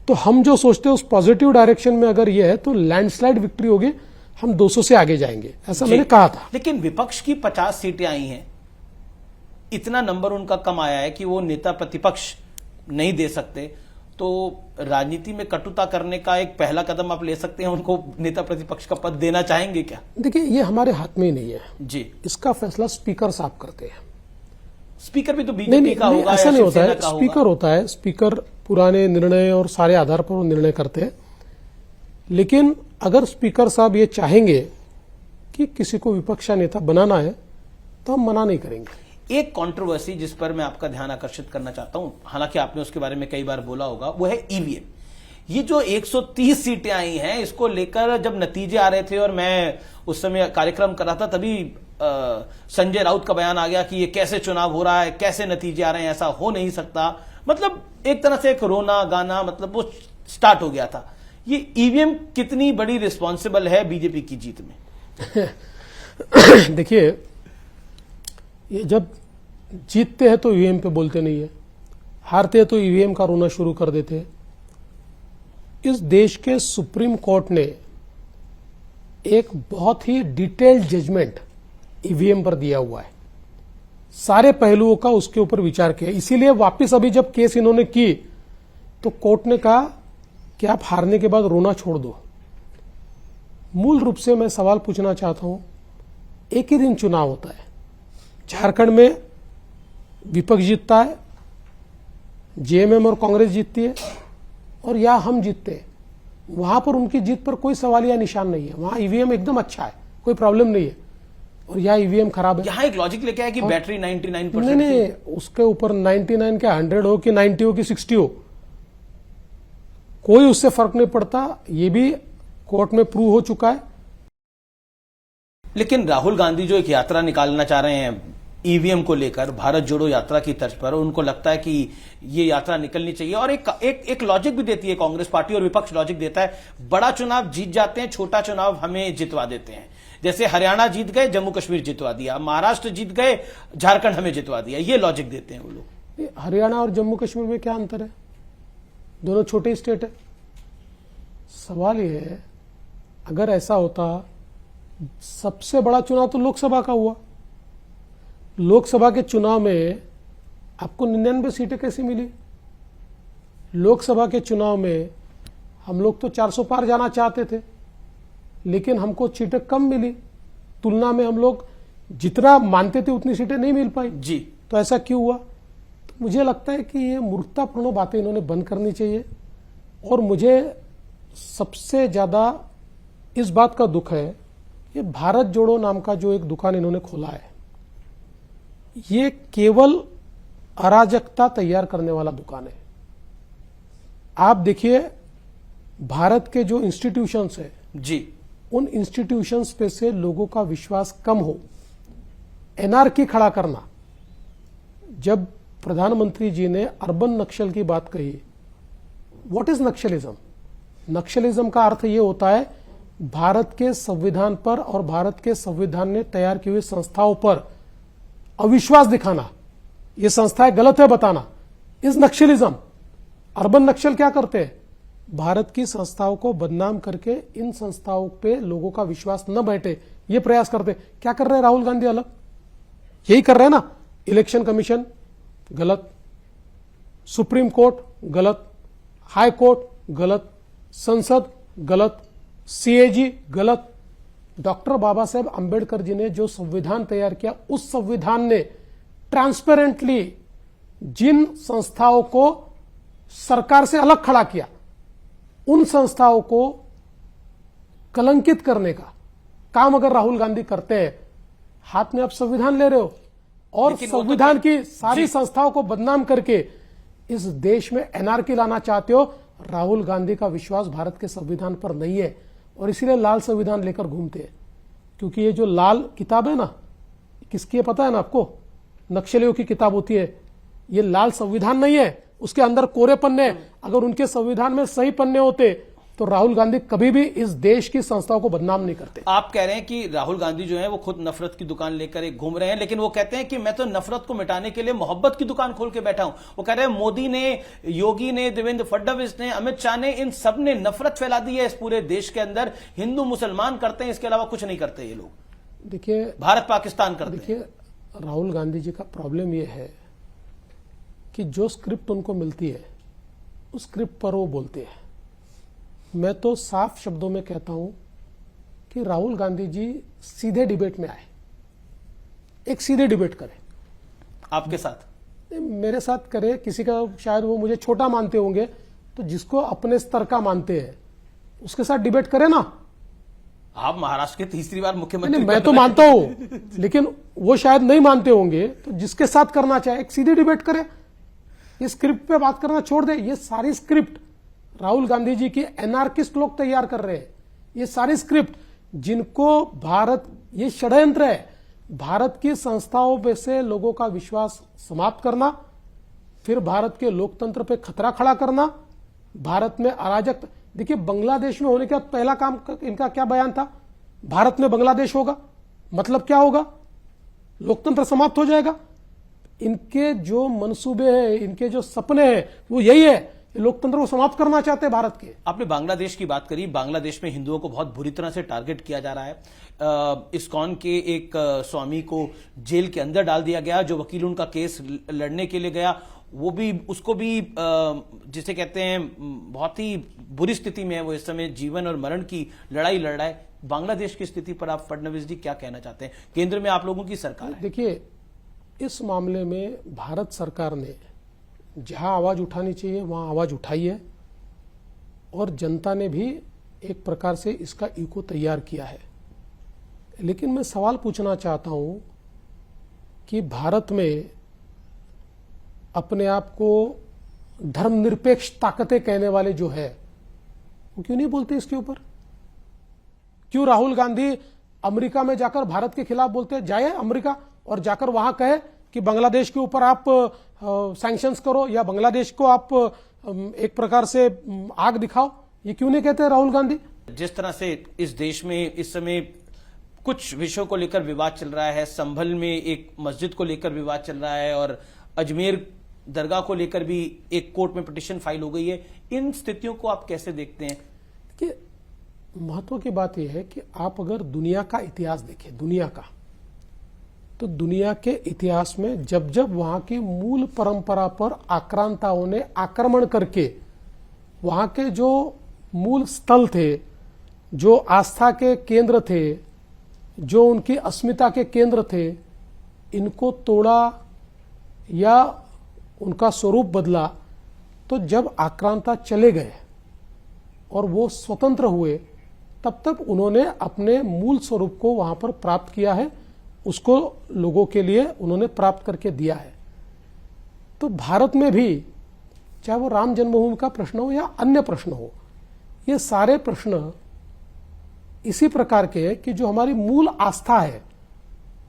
तो हम जो सोचते हैं उस पॉजिटिव डायरेक्शन में अगर ये है तो लैंडस्लाइड विक्ट्री होगी, हम 200 से आगे जाएंगे, ऐसा मैंने कहा था। लेकिन विपक्ष की 50 सीटें आई हैं, इतना नंबर उनका कम आया है कि वो नेता प्रतिपक्ष नहीं दे सकते। तो राजनीति में कटुता करने का एक पहला कदम आप ले सकते हैं, उनको नेता प्रतिपक्ष का पद देना चाहेंगे क्या? देखिए, ये हमारे हाथ में ही नहीं है जी। इसका फैसला स्पीकर साहब करते हैं। स्पीकर भी तो बीजेपी का होगा, ऐसा नहीं होता है। का स्पीकर होता है, स्पीकर पुराने निर्णय और सारे आधार पर वो निर्णय करते हैं। लेकिन अगर स्पीकर साहब ये चाहेंगे कि किसी को विपक्ष नेता बनाना है तो हम मना नहीं करेंगे। एक कंट्रोवर्सी जिस पर मैं आपका ध्यान आकर्षित करना चाहता हूं, हालांकि आपने उसके बारे में कई बार बोला होगा, वो है ईवीएम। ये जो 130 सीटें आई हैं, इसको लेकर जब नतीजे आ रहे थे और मैं उस समय कार्यक्रम कर रहा था, तभी संजय राउत का बयान आ गया कि ये कैसे चुनाव हो रहा है, कैसे नतीजे आ रहे हैं, ऐसा हो नहीं सकता। मतलब एक तरह से एक रोना गाना, मतलब वो स्टार्ट हो गया था। ये ईवीएम कितनी बड़ी रिस्पॉन्सिबल है बीजेपी की जीत में? देखिए, ये जब जीतते हैं तो ईवीएम पे बोलते नहीं है, हारते हैं तो ईवीएम का रोना शुरू कर देते हैं। इस देश के सुप्रीम कोर्ट ने एक बहुत ही डिटेल्ड जजमेंट ईवीएम पर दिया हुआ है, सारे पहलुओं का उसके ऊपर विचार किया। इसीलिए वापस अभी जब केस इन्होंने की तो कोर्ट ने कहा कि आप हारने के बाद रोना छोड़ दो। मूल रूप से मैं सवाल पूछना चाहता हूं, एक ही दिन चुनाव होता है, झारखंड में विपक्ष जीतता है, जेएमएम और कांग्रेस जीतती है, और या हम जीतते हैं। वहां पर उनकी जीत पर कोई सवाल या निशान नहीं है। वहां ईवीएम एकदम अच्छा है, कोई प्रॉब्लम नहीं है, और यहाँ ईवीएम खराब है। यहां एक लॉजिक लेके आया कि बैटरी 99% नहीं, उसके ऊपर 99 के 100 हो कि 90 हो कि 60 हो, कोई उससे फर्क नहीं पड़ता। ये भी कोर्ट में प्रूव हो चुका है। लेकिन राहुल गांधी जो एक यात्रा निकालना चाह रहे हैं ईवीएम को लेकर, भारत जोड़ो यात्रा की तर्ज पर, उनको लगता है कि ये यात्रा निकलनी चाहिए। और एक लॉजिक भी देती है कांग्रेस पार्टी और विपक्ष लॉजिक देता है, बड़ा चुनाव जीत जाते हैं, छोटा चुनाव हमें जितवा देते हैं। जैसे हरियाणा जीत गए, जम्मू कश्मीर जितवा दिया, महाराष्ट्र जीत गए, झारखंड हमें जितवा दिया। ये लॉजिक देते हैं वो लोग। हरियाणा और जम्मू कश्मीर में क्या अंतर है? दोनों छोटे स्टेट है। सवाल यह है, अगर ऐसा होता, सबसे बड़ा चुनाव तो लोकसभा का हुआ। लोकसभा के चुनाव में आपको 99 सीटें कैसे मिली? लोकसभा के चुनाव में हम लोग तो 400 पार जाना चाहते थे, लेकिन हमको सीटें कम मिली। तुलना में हम लोग जितना मानते थे उतनी सीटें नहीं मिल पाई जी। तो ऐसा क्यों हुआ? तो मुझे लगता है कि ये मूर्खतापूर्ण बातें इन्होंने बंद करनी चाहिए। और मुझे सबसे ज्यादा इस बात का दुख है, ये भारत जोड़ो नाम का जो एक दुकान इन्होंने खोला है, ये केवल अराजकता तैयार करने वाला दुकान है। आप देखिए, भारत के जो इंस्टीट्यूशंस है जी, उन इंस्टीट्यूशंस पे से लोगों का विश्वास कम हो, एनआरकी खड़ा करना। जब प्रधानमंत्री जी ने अर्बन नक्सल की बात कही, व्हाट इज नक्सलिज्म? नक्सलिज्म का अर्थ यह होता है भारत के संविधान पर और भारत के संविधान ने तैयार की हुई संस्थाओं पर अविश्वास दिखाना, ये संस्थाएं गलत है बताना, इज नक्सलिज्म। अर्बन नक्सल क्या करते हैं? भारत की संस्थाओं को बदनाम करके इन संस्थाओं पे लोगों का विश्वास न बैठे, ये प्रयास करते। क्या कर रहे हैं राहुल गांधी? अलग यही कर रहे हैं ना। इलेक्शन कमीशन गलत, सुप्रीम कोर्ट गलत, हाई कोर्ट गलत, संसद गलत, सीएजी गलत। डॉक्टर बाबा साहेब अंबेडकर जी ने जो संविधान तैयार किया, उस संविधान ने ट्रांसपेरेंटली जिन संस्थाओं को सरकार से अलग खड़ा किया, उन संस्थाओं को कलंकित करने का काम अगर राहुल गांधी करते हैं, हाथ में आप संविधान ले रहे हो और संविधान की सारी संस्थाओं को बदनाम करके इस देश में एनआरकी लाना चाहते हो। राहुल गांधी का विश्वास भारत के संविधान पर नहीं है और इसीलिए लाल संविधान लेकर घूमते हैं। क्योंकि ये जो लाल किताब है ना, किसकी है पता है ना आपको? नक्सलियों की किताब होती है। ये लाल संविधान नहीं है, उसके अंदर कोरे पन्ने। अगर उनके संविधान में सही पन्ने होते तो राहुल गांधी कभी भी इस देश की संस्थाओं को बदनाम नहीं करते। आप कह रहे हैं कि राहुल गांधी जो है वो खुद नफरत की दुकान लेकर एक घूम रहे हैं, लेकिन वो कहते हैं कि मैं तो नफरत को मिटाने के लिए मोहब्बत की दुकान खोल के बैठा हूं। वो कह रहे हैं मोदी ने, योगी ने, देवेंद्र फडणवीस ने, अमित शाह ने, इन सब ने नफरत फैला दी है इस पूरे देश के अंदर। हिंदू मुसलमान करते हैं, इसके अलावा कुछ नहीं करते ये लोग। देखिए, भारत पाकिस्तान करते हैं। देखिए, राहुल गांधी जी का प्रॉब्लम यह है कि जो स्क्रिप्ट उनको मिलती है उस स्क्रिप्ट पर वो बोलते हैं। मैं तो साफ शब्दों में कहता हूं कि राहुल गांधी जी सीधे डिबेट में आए, एक सीधे डिबेट करें। आपके साथ? मेरे साथ करे, किसी का शायद वो मुझे छोटा मानते होंगे, तो जिसको अपने स्तर का मानते हैं उसके साथ डिबेट करें ना। आप महाराष्ट्र के तीसरी बार मुख्यमंत्री। मैं तो मानता हूं, लेकिन वो शायद नहीं मानते होंगे, तो जिसके साथ करना चाहे एक सीधी डिबेट करे। ये स्क्रिप्ट पे बात करना छोड़ दे। ये सारी स्क्रिप्ट राहुल गांधी जी की एनार्किस्ट लोग तैयार कर रहे हैं। ये सारी स्क्रिप्ट जिनको भारत, ये षड्यंत्र है भारत की संस्थाओं पे से लोगों का विश्वास समाप्त करना, फिर भारत के लोकतंत्र पे खतरा खड़ा करना, भारत में अराजक। देखिए, बांग्लादेश में होने का पहला काम इनका क्या बयान था? भारत में बांग्लादेश होगा, मतलब क्या होगा? लोकतंत्र समाप्त हो जाएगा। इनके जो मंसूबे हैं, इनके जो सपने हैं, वो यही है, लोकतंत्र को समाप्त करना चाहते हैं भारत के। आपने बांग्लादेश की बात करी। बांग्लादेश में हिंदुओं को बहुत बुरी तरह से टारगेट किया जा रहा है। इस्कॉन के एक स्वामी को जेल के अंदर डाल दिया गया। जो वकील उनका केस लड़ने के लिए गया, वो भी, उसको भी जिसे कहते हैं बहुत ही बुरी स्थिति में है। वो इस समय जीवन और मरण की लड़ाई लड़ रहा है। बांग्लादेश की स्थिति पर आप फडणवीस जी क्या कहना चाहते हैं? केंद्र में आप लोगों की सरकार है। देखिए, इस मामले में भारत सरकार ने जहां आवाज उठानी चाहिए वहां आवाज उठाई है और जनता ने भी एक प्रकार से इसका इको तैयार किया है। लेकिन मैं सवाल पूछना चाहता हूं कि भारत में अपने आप को धर्मनिरपेक्ष ताकतें कहने वाले जो है, वो क्यों नहीं बोलते इसके ऊपर? क्यों राहुल गांधी अमेरिका में जाकर भारत के खिलाफ बोलते हैं? जाए अमेरिका और जाकर वहां कहे कि बांग्लादेश के ऊपर आप सैंक्शंस करो या बांग्लादेश को आप एक प्रकार से आग दिखाओ। ये क्यों नहीं कहते राहुल गांधी? जिस तरह से इस देश में इस समय कुछ विषयों को लेकर विवाद चल रहा है, संभल में एक मस्जिद को लेकर विवाद चल रहा है और अजमेर दरगाह को लेकर भी एक कोर्ट में पिटीशन फाइल हो गई है, इन स्थितियों को आप कैसे देखते हैं? कि महत्व की बात यह है कि आप अगर दुनिया का इतिहास देखें, दुनिया का, तो दुनिया के इतिहास में जब जब वहां की मूल परंपरा पर आक्रांताओं ने आक्रमण करके वहां के जो मूल स्थल थे, जो आस्था के केंद्र थे, जो उनकी अस्मिता के केंद्र थे, इनको तोड़ा या उनका स्वरूप बदला, तो जब आक्रांता चले गए और वो स्वतंत्र हुए, तब तक उन्होंने अपने मूल स्वरूप को वहां पर प्राप्त किया है, उसको लोगों के लिए उन्होंने प्राप्त करके दिया है। तो भारत में भी चाहे वो राम जन्मभूमि का प्रश्न हो या अन्य प्रश्न हो, ये सारे प्रश्न इसी प्रकार के कि जो हमारी मूल आस्था है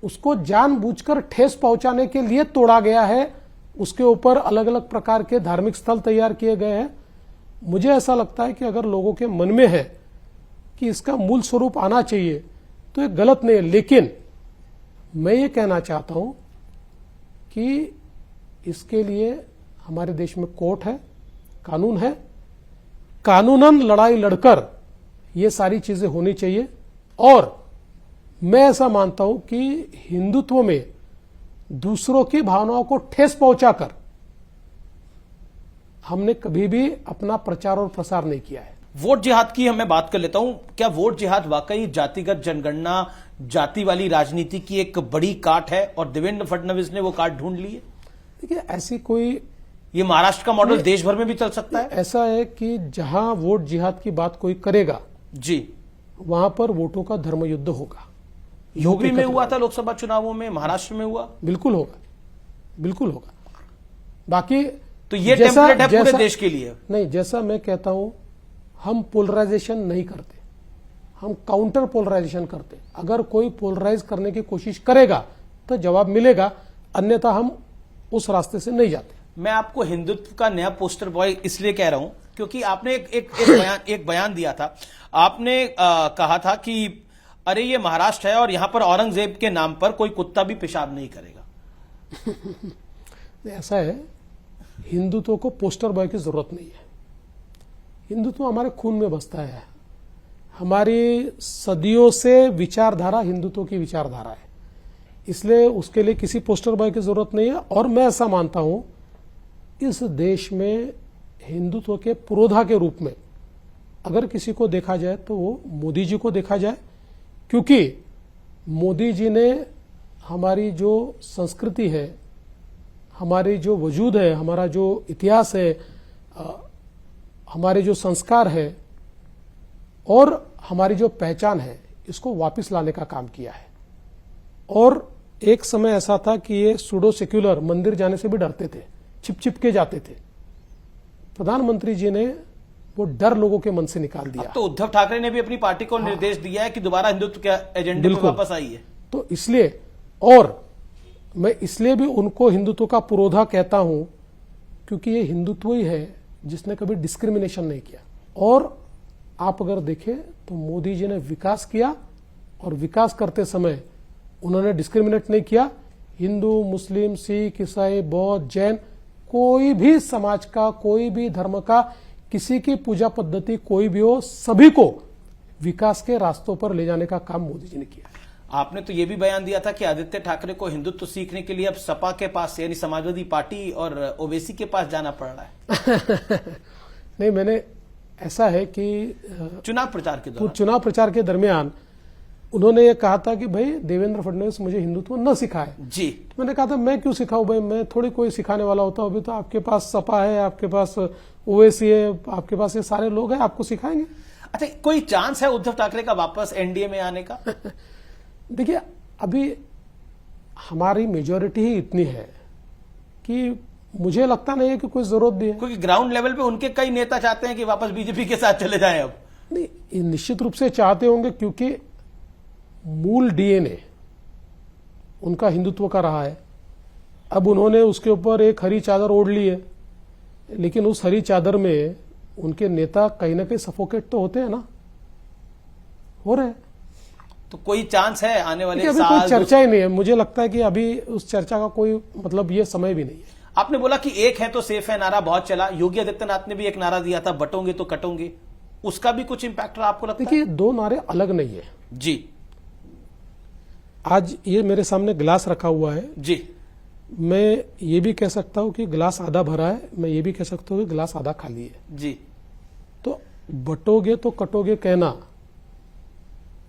उसको जानबूझकर ठेस पहुंचाने के लिए तोड़ा गया है, उसके ऊपर अलग अलग प्रकार के धार्मिक स्थल तैयार किए गए हैं। मुझे ऐसा लगता है कि अगर लोगों के मन में है कि इसका मूल स्वरूप आना चाहिए तो ये गलत नहीं है। लेकिन मैं ये कहना चाहता हूं कि इसके लिए हमारे देश में कोर्ट है, कानून है, कानूनन लड़ाई लड़कर ये सारी चीजें होनी चाहिए। और मैं ऐसा मानता हूं कि हिंदुत्व में दूसरों की भावनाओं को ठेस पहुंचाकर हमने कभी भी अपना प्रचार और प्रसार नहीं किया है। वोट जिहाद की मैं बात कर लेता हूं। क्या वोट जिहाद वाकई जातिगत जनगणना, जाति वाली राजनीति की एक बड़ी काट है और देवेंद्र फडणवीस ने वो काट ढूंढ ली है? देखिए, ऐसी कोई, ये महाराष्ट्र का मॉडल देश भर में भी चल सकता है? ऐसा है कि जहां वोट जिहाद की बात कोई करेगा जी, वहां पर वोटों का धर्मयुद्ध होगा। यूपी में हुआ था लोकसभा चुनावों में, महाराष्ट्र में हुआ, बिल्कुल होगा, बिल्कुल होगा। बाकी तो ये टेम्पलेट है पूरे देश के लिए? नहीं, जैसा मैं कहता हूं, हम पोलराइजेशन नहीं करते, हम काउंटर पोलराइजेशन करते। अगर कोई पोलराइज करने की कोशिश करेगा तो जवाब मिलेगा, अन्यथा हम उस रास्ते से नहीं जाते। मैं आपको हिंदुत्व का नया पोस्टर बॉय इसलिए कह रहा हूं क्योंकि आपने एक बयान दिया था। आपने कहा था कि अरे ये महाराष्ट्र है और यहां पर औरंगजेब के नाम पर कोई कुत्ता भी पेशाब नहीं करेगा। ऐसा है, हिंदुत्व को पोस्टर बॉय की जरूरत नहीं है। हिंदुत्व हमारे खून में बसता है। हमारी सदियों से विचारधारा हिंदुत्व की विचारधारा है, इसलिए उसके लिए किसी पोस्टर बॉय की जरूरत नहीं है। और मैं ऐसा मानता हूं, इस देश में हिंदुत्व के पुरोधा के रूप में अगर किसी को देखा जाए तो वो मोदी जी को देखा जाए, क्योंकि मोदी जी ने हमारी जो संस्कृति है, हमारी जो वजूद है, हमारा जो इतिहास है, हमारे जो संस्कार है और हमारी जो पहचान है, इसको वापस लाने का काम किया है। और एक समय ऐसा था कि ये सूडो सेक्युलर मंदिर जाने से भी डरते थे, छिप के जाते थे। प्रधानमंत्री जी ने वो डर लोगों के मन से निकाल दिया। तो उद्धव ठाकरे ने भी अपनी पार्टी को निर्देश दिया है कि दोबारा हिंदुत्व के एजेंडे पर वापस आइए। तो इसलिए, और मैं इसलिए भी उनको हिंदुत्व का पुरोधा कहता हूं क्योंकि ये हिंदुत्व ही है जिसने कभी डिस्क्रिमिनेशन नहीं किया। और आप अगर देखें तो मोदी जी ने विकास किया, और विकास करते समय उन्होंने डिस्क्रिमिनेट नहीं किया। हिंदू, मुस्लिम, सिख, ईसाई, बौद्ध, जैन, कोई भी समाज का, कोई भी धर्म का, किसी की पूजा पद्धति कोई भी हो, सभी को विकास के रास्तों पर ले जाने का काम मोदी जी ने किया। आपने तो यह भी बयान दिया था कि आदित्य ठाकरे को हिंदुत्व सीखने के लिए अब सपा के पास, यानी समाजवादी पार्टी और ओवैसी के पास जाना पड़ रहा है। नहीं, मैंने, ऐसा है कि चुनाव प्रचार के दरमियान उन्होंने ये कहा था कि भाई देवेंद्र फडणवीस मुझे हिंदुत्व न सिखाए। जी, मैंने कहा था मैं क्यों सिखाऊं भाई, मैं थोड़ी कोई सिखाने वाला होता हूं। अभी तो आपके पास सपा है, आपके पास ओवैसी है, आपके पास ये सारे लोग हैं, आपको सिखाएंगे। अच्छा, कोई चांस है उद्धव ठाकरे का वापस एनडीए में आने का? देखिए, अभी हमारी मेजोरिटी ही इतनी है कि मुझे लगता नहीं है कि कोई जरूरत भी है, क्योंकि ग्राउंड लेवल पे उनके कई नेता चाहते हैं कि वापस बीजेपी के साथ चले जाएं। अब नहीं, निश्चित रूप से चाहते होंगे, क्योंकि मूल डीएनए उनका हिंदुत्व का रहा है। अब उन्होंने उसके ऊपर एक हरी चादर ओढ़ ली है, लेकिन उस हरी चादर में उनके नेता कहीं ना कहीं सफोकेट तो होते हैं ना, हो रहे हैं। तो कोई चांस है आने वाले अभी साल? कोई चर्चा ही नहीं है। मुझे लगता है कि अभी उस चर्चा का कोई मतलब ये समय भी नहीं है। आपने बोला कि एक है तो सेफ है, नारा बहुत चला। योगी आदित्यनाथ ने भी एक नारा दिया था, बटोंगे तो कटोंगे। उसका भी कुछ इंपैक्ट रहा आपको लगता है? देखिए, दो नारे अलग नहीं है जी। आज ये मेरे सामने गिलास रखा हुआ है जी, मैं ये भी कह सकता हूं कि गिलास आधा भरा है, मैं ये भी कह सकता हूं कि गिलास आधा खाली है। जी, तो बटोगे तो कटोगे कहना,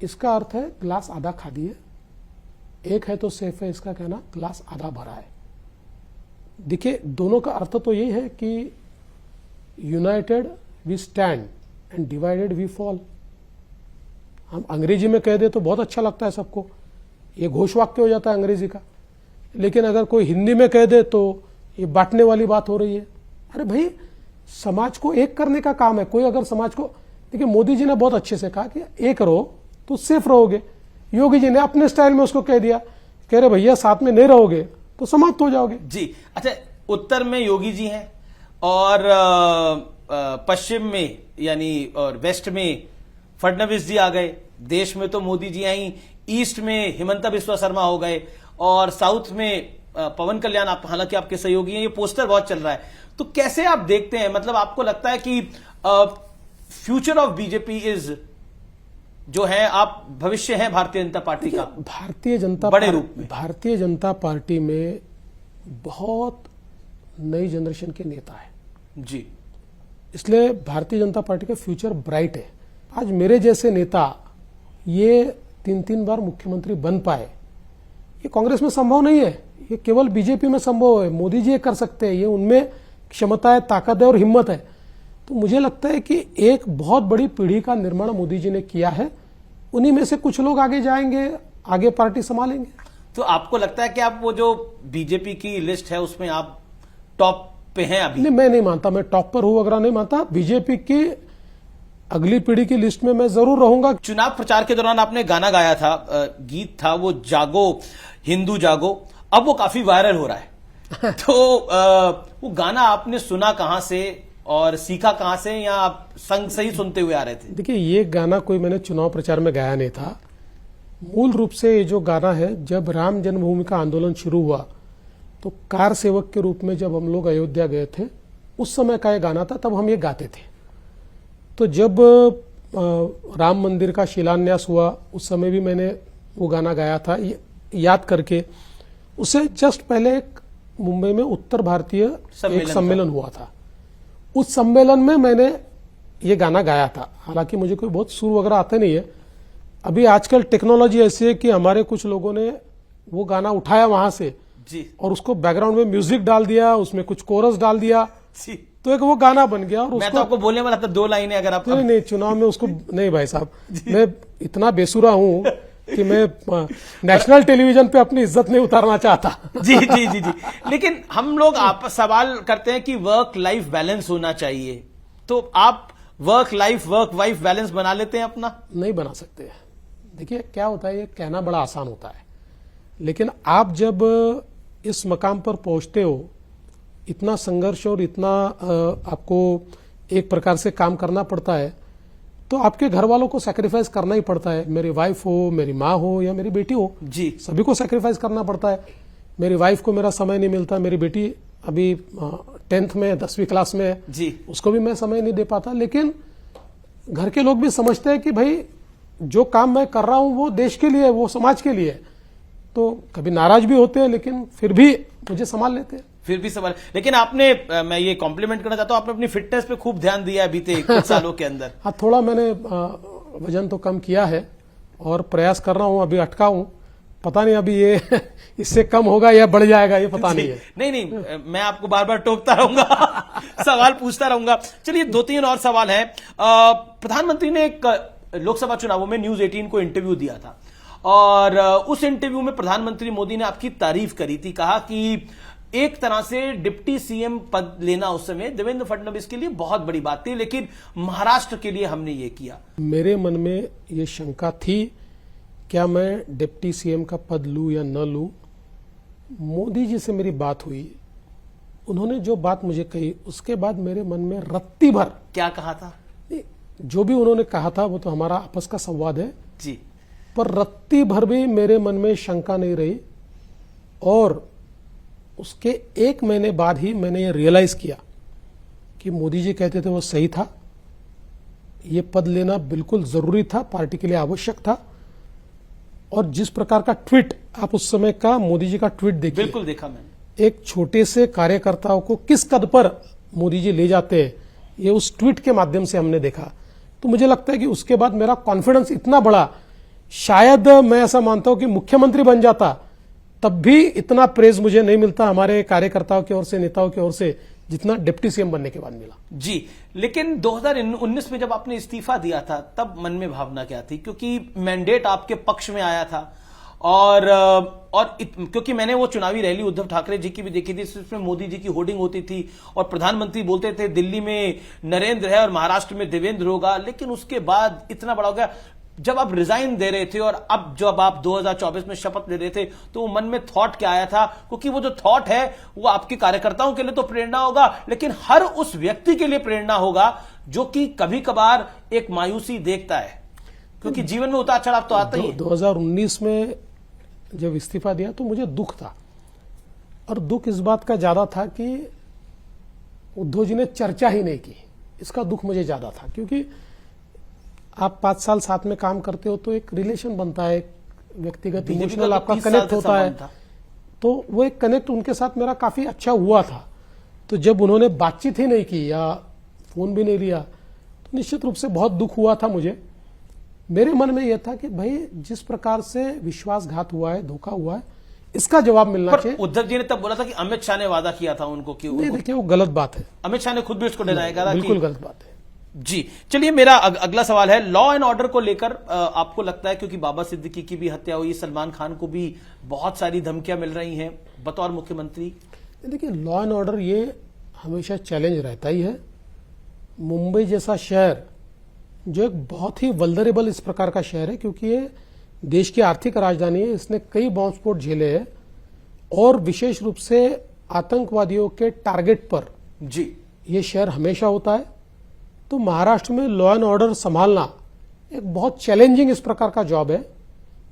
इसका अर्थ है गिलास आधा खाली है। एक है तो सेफ है, इसका कहना गिलास आधा भरा है। देखिए, दोनों का अर्थ तो यही है कि united we stand and divided we fall. हम अंग्रेजी में कह दे तो बहुत अच्छा लगता है सबको, ये घोषवाक्य हो जाता है अंग्रेजी का। लेकिन अगर कोई हिंदी में कह दे तो ये बांटने वाली बात हो रही है। अरे भाई, समाज को एक करने का काम है। कोई अगर समाज को, देखिए मोदी जी ने बहुत अच्छे से कहा कि एक रहो तो सेफ रहोगे। योगी जी ने अपने स्टाइल में उसको कह दिया, कह रहे भैया साथ में नहीं रहोगे तो समाप्त हो जाओगे। जी। अच्छा, उत्तर में योगी जी हैं और पश्चिम में यानी और वेस्ट में फडणवीस जी आ गए। देश में तो मोदी जी आई, ईस्ट में हिमंता बिस्वा शर्मा हो गए और साउथ में पवन कल्याण, आप हालांकि आपके सहयोगी हैं। ये पोस्टर बहुत चल रहा है, तो कैसे आप देखते हैं? मतलब आपको लगता है कि फ्यूचर ऑफ बीजेपी इज जो है, आप भविष्य है भारतीय जनता पार्टी का भारतीय जनता बड़े रूप में? भारतीय जनता पार्टी में बहुत नई जनरेशन के नेता है। जी। इसलिए भारतीय जनता पार्टी का फ्यूचर ब्राइट है। आज मेरे जैसे नेता ये 3-3 बार मुख्यमंत्री बन पाए, ये कांग्रेस में संभव नहीं है, ये केवल बीजेपी में संभव है। मोदी जी ये कर सकते हैं, ये उनमें क्षमता है, ताकत है और हिम्मत है। तो मुझे लगता है कि एक बहुत बड़ी पीढ़ी का निर्माण मोदी जी ने किया है, उन्हीं में से कुछ लोग आगे जाएंगे, आगे पार्टी संभालेंगे। तो आपको लगता है कि आप वो जो बीजेपी की लिस्ट है उसमें आप टॉप पे हैं अभी? नहीं, मैं नहीं मानता, मैं टॉप पर हूं वगैरह नहीं मानता। बीजेपी की अगली पीढ़ी की लिस्ट में मैं जरूर रहूंगा। चुनाव प्रचार के दौरान आपने गाना गाया था, गीत था वो जागो हिंदू जागो, अब वो काफी वायरल हो रहा है। तो वो गाना आपने सुना कहां से और सीखा कहां से, या आप संग से ही सुनते हुए आ रहे थे? देखिए, ये गाना कोई मैंने चुनाव प्रचार में गाया नहीं था। मूल रूप से ये जो गाना है, जब राम जन्मभूमि का आंदोलन शुरू हुआ तो कार सेवक के रूप में जब हम लोग अयोध्या गए थे, उस समय का ये गाना था, तब हम ये गाते थे। तो जब राम मंदिर का शिलान्यास हुआ, उस समय भी मैंने वो गाना गाया था, याद करके। उससे जस्ट पहले एक मुंबई में उत्तर भारतीय एक सम्मेलन हुआ था, उस सम्मेलन में मैंने ये गाना गाया था। हालांकि मुझे कोई बहुत सुर वगैरह आते नहीं है। अभी आजकल टेक्नोलॉजी ऐसी है कि हमारे कुछ लोगों ने वो गाना उठाया वहां से जी, और उसको बैकग्राउंड में म्यूजिक डाल दिया, उसमें कुछ कोरस डाल दिया जी। तो एक वो गाना बन गया। और मैं तो आपको बोलने वाला था 2 लाइनें, अगर आप नहीं, चुनाव में उसको नहीं भाई साहब, मैं इतना बेसुरा हूं कि मैं नेशनल टेलीविजन पे अपनी इज्जत नहीं उतारना चाहता। जी जी जी जी। लेकिन हम लोग आप सवाल करते हैं कि वर्क लाइफ बैलेंस होना चाहिए, तो आप वर्क वाइफ बैलेंस बना लेते हैं अपना? नहीं बना सकते। देखिए क्या होता है, ये कहना बड़ा आसान होता है, लेकिन आप जब इस मकाम पर पहुंचते हो, इतना संघर्ष और इतना आपको एक प्रकार से काम करना पड़ता है, तो आपके घर वालों को सैक्रिफाइस करना ही पड़ता है। मेरी वाइफ हो, मेरी माँ हो या मेरी बेटी हो, जी, सभी को सैक्रिफाइस करना पड़ता है। मेरी वाइफ को मेरा समय नहीं मिलता, मेरी बेटी अभी 10th में 10वीं क्लास में है, जी, उसको भी मैं समय नहीं दे पाता। लेकिन घर के लोग भी समझते हैं कि भाई जो काम मैं कर रहा हूं वो देश के लिए, वो समाज के लिए। तो कभी नाराज भी होते हैं, लेकिन फिर भी मुझे संभाल लेते हैं। फिर भी सवाल। लेकिन आपने, मैं ये कॉम्प्लीमेंट करना चाहता हूं, आपने अपनी फिटनेस पे खूब ध्यान दिया है बीते कुछ सालों के अंदर। हाँ, थोड़ा मैंने वजन तो कम किया है और प्रयास कर रहा हूं, अभी अटका हूं। पता नहीं अभी ये इससे कम होगा या बढ़ जाएगा, ये पता नहीं है। नहीं, मैं आपको बार बार टोकता रहूंगा, सवाल पूछता रहूंगा। चलिए 2-3 और सवाल है। प्रधानमंत्री ने एक लोकसभा चुनावों में न्यूज 18 को इंटरव्यू दिया था, और उस इंटरव्यू में प्रधानमंत्री मोदी ने आपकी तारीफ करी थी। कहा कि एक तरह से डिप्टी सीएम पद लेना उस समय देवेंद्र फडणवीस के लिए बहुत बड़ी बात थी, लेकिन महाराष्ट्र के लिए हमने ये किया। मेरे मन में ये शंका थी, क्या मैं डिप्टी सीएम का पद लूं या न लूं। मोदी जी से मेरी बात हुई, उन्होंने जो बात मुझे कही, उसके बाद मेरे मन में रत्ती भर। क्या कहा था? जो भी उन्होंने कहा था वो तो हमारा आपस का संवाद है जी, पर रत्ती भर भी मेरे मन में शंका नहीं रही। और उसके 1 महीने बाद ही मैंने ये रियलाइज किया कि मोदी जी कहते थे वो सही था, ये पद लेना बिल्कुल जरूरी था, पार्टी के लिए आवश्यक था। और जिस प्रकार का ट्वीट, आप उस समय का मोदी जी का ट्वीट देखिए, बिल्कुल देखा मैंने। एक छोटे से कार्यकर्ताओं को किस कद पर मोदी जी ले जाते हैं, ये उस ट्वीट के माध्यम से हमने देखा। तो मुझे लगता है कि उसके बाद मेरा कॉन्फिडेंस इतना बढ़ा, शायद मैं ऐसा मानता हूं कि मुख्यमंत्री बन जाता तब भी इतना प्रेज मुझे नहीं मिलता हमारे कार्यकर्ताओं की ओर से, नेताओं की ओर से, जितना डिप्टी सीएम बनने के बाद मिला। जी, लेकिन 2019 में जब आपने इस्तीफा दिया था, तब मन में भावना क्या थी? क्योंकि मैंडेट आपके पक्ष में आया था, और क्योंकि मैंने वो चुनावी रैली उद्धव ठाकरे जी की भी देखी थी, जिसमें मोदी जी की होर्डिंग होती थी और प्रधानमंत्री बोलते थे दिल्ली में नरेंद्र है और महाराष्ट्र में देवेंद्र होगा। लेकिन उसके बाद इतना बड़ा हो गया, जब आप रिजाइन दे रहे थे और अब जब आप 2024 में शपथ ले रहे थे, तो मन में थॉट क्या आया था? क्योंकि वो जो थॉट है वो आपके कार्यकर्ताओं के लिए तो प्रेरणा होगा, लेकिन हर उस व्यक्ति के लिए प्रेरणा होगा जो कि कभी कभार एक मायूसी देखता है, क्योंकि जीवन में उतार चढ़ाव तो आता ही है। 2019 में जब इस्तीफा दिया तो मुझे दुख था, और दुख इस बात का ज्यादा था कि उद्धव जी ने चर्चा ही नहीं की, इसका दुख मुझे ज्यादा था। क्योंकि आप 5 साल साथ में काम करते हो तो एक रिलेशन बनता है, एक व्यक्तिगत इमोशनल आपका कनेक्ट होता है, तो वो एक कनेक्ट उनके साथ मेरा काफी अच्छा हुआ था। तो जब उन्होंने बातचीत ही नहीं की या फोन भी नहीं लिया तो निश्चित रूप से बहुत दुख हुआ था मुझे। मेरे मन में यह था कि भाई जिस प्रकार से विश्वासघात हुआ है, धोखा हुआ है, इसका जवाब मिलना चाहिए। उद्धव जी ने तब बोला था कि अमित शाह ने वादा किया था उनको कि नहीं, देखिए वो गलत बात है। अमित शाह ने खुद भी उसको डिनाई करा। बिल्कुल गलत बात है जी। चलिए, मेरा अगला सवाल है लॉ एंड ऑर्डर को लेकर। आपको लगता है क्योंकि बाबा सिद्दीकी की भी हत्या हुई, सलमान खान को भी बहुत सारी धमकियां मिल रही हैं बतौर मुख्यमंत्री? देखिए, लॉ एंड ऑर्डर ये हमेशा चैलेंज रहता ही है। मुंबई जैसा शहर जो एक बहुत ही वल्नरेबल इस प्रकार का शहर है, क्योंकि ये देश की आर्थिक राजधानी है, इसने कई बॉम्ब स्फोट झेले हैं और विशेष रूप से आतंकवादियों के टारगेट पर जी ये शहर हमेशा होता है। तो महाराष्ट्र में लॉ एंड ऑर्डर संभालना एक बहुत चैलेंजिंग इस प्रकार का जॉब है।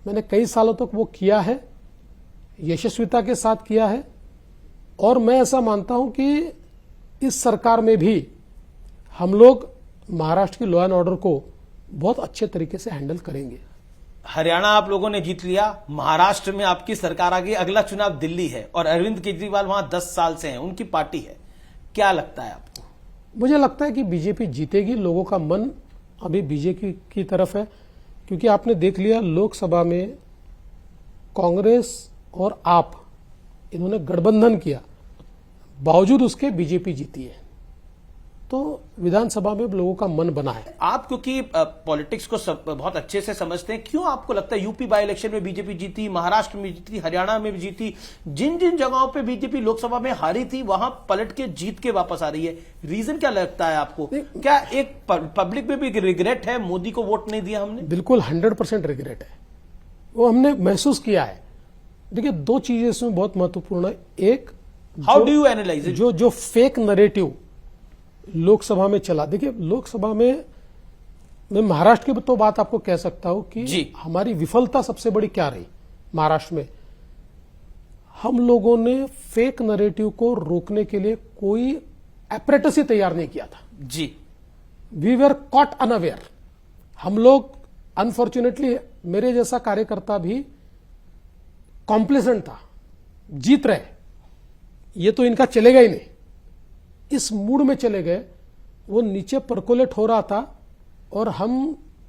मैंने कई सालों तक वो किया है, यशस्विता के साथ किया है, और मैं ऐसा मानता हूं कि इस सरकार में भी हम लोग महाराष्ट्र की लॉ एंड ऑर्डर को बहुत अच्छे तरीके से हैंडल करेंगे। हरियाणा आप लोगों ने जीत लिया, महाराष्ट्र में आपकी सरकार आ गई, अगला चुनाव दिल्ली है और अरविंद केजरीवाल वहां 10 साल से हैं, उनकी पार्टी है। क्या लगता है आपको? मुझे लगता है कि बीजेपी जीतेगी। लोगों का मन अभी बीजेपी की तरफ है, क्योंकि आपने देख लिया लोकसभा में कांग्रेस और आप इन्होंने गठबंधन किया, बावजूद उसके बीजेपी जीती है। तो विधानसभा में लोगों का मन बना है। आप क्योंकि पॉलिटिक्स को बहुत अच्छे से समझते हैं, क्यों आपको लगता है यूपी बाई इलेक्शन में बीजेपी जीती, महाराष्ट्र में जीती, हरियाणा में भी जीती, जिन जिन जगहों पे बीजेपी लोकसभा में हारी थी वहां पलट के जीत के वापस आ रही है? रीजन क्या लगता है आपको? क्या एक पब्लिक में भी रिग्रेट है, मोदी को वोट नहीं दिया हमने? बिल्कुल 100% रिग्रेट है, वो हमने महसूस किया है। देखिए, दो चीजें इसमें बहुत महत्वपूर्ण है। एक, how do you analyse it? जो फेक नरेटिव लोकसभा में चला। देखिए, लोकसभा में मैं महाराष्ट्र की तो बात आपको कह सकता हूं कि हमारी विफलता सबसे बड़ी क्या रही महाराष्ट्र में। हम लोगों ने फेक नरेटिव को रोकने के लिए कोई एपरेटस ही तैयार नहीं किया था। जी, वी वर कॉट अनअवेयर। हम लोग अनफॉर्चुनेटली, मेरे जैसा कार्यकर्ता भी कॉम्प्लेसेंट था, जीत रहे, ये तो इनका चलेगा ही नहीं, इस मूड में चले गए। वो नीचे परकोलेट हो रहा था और हम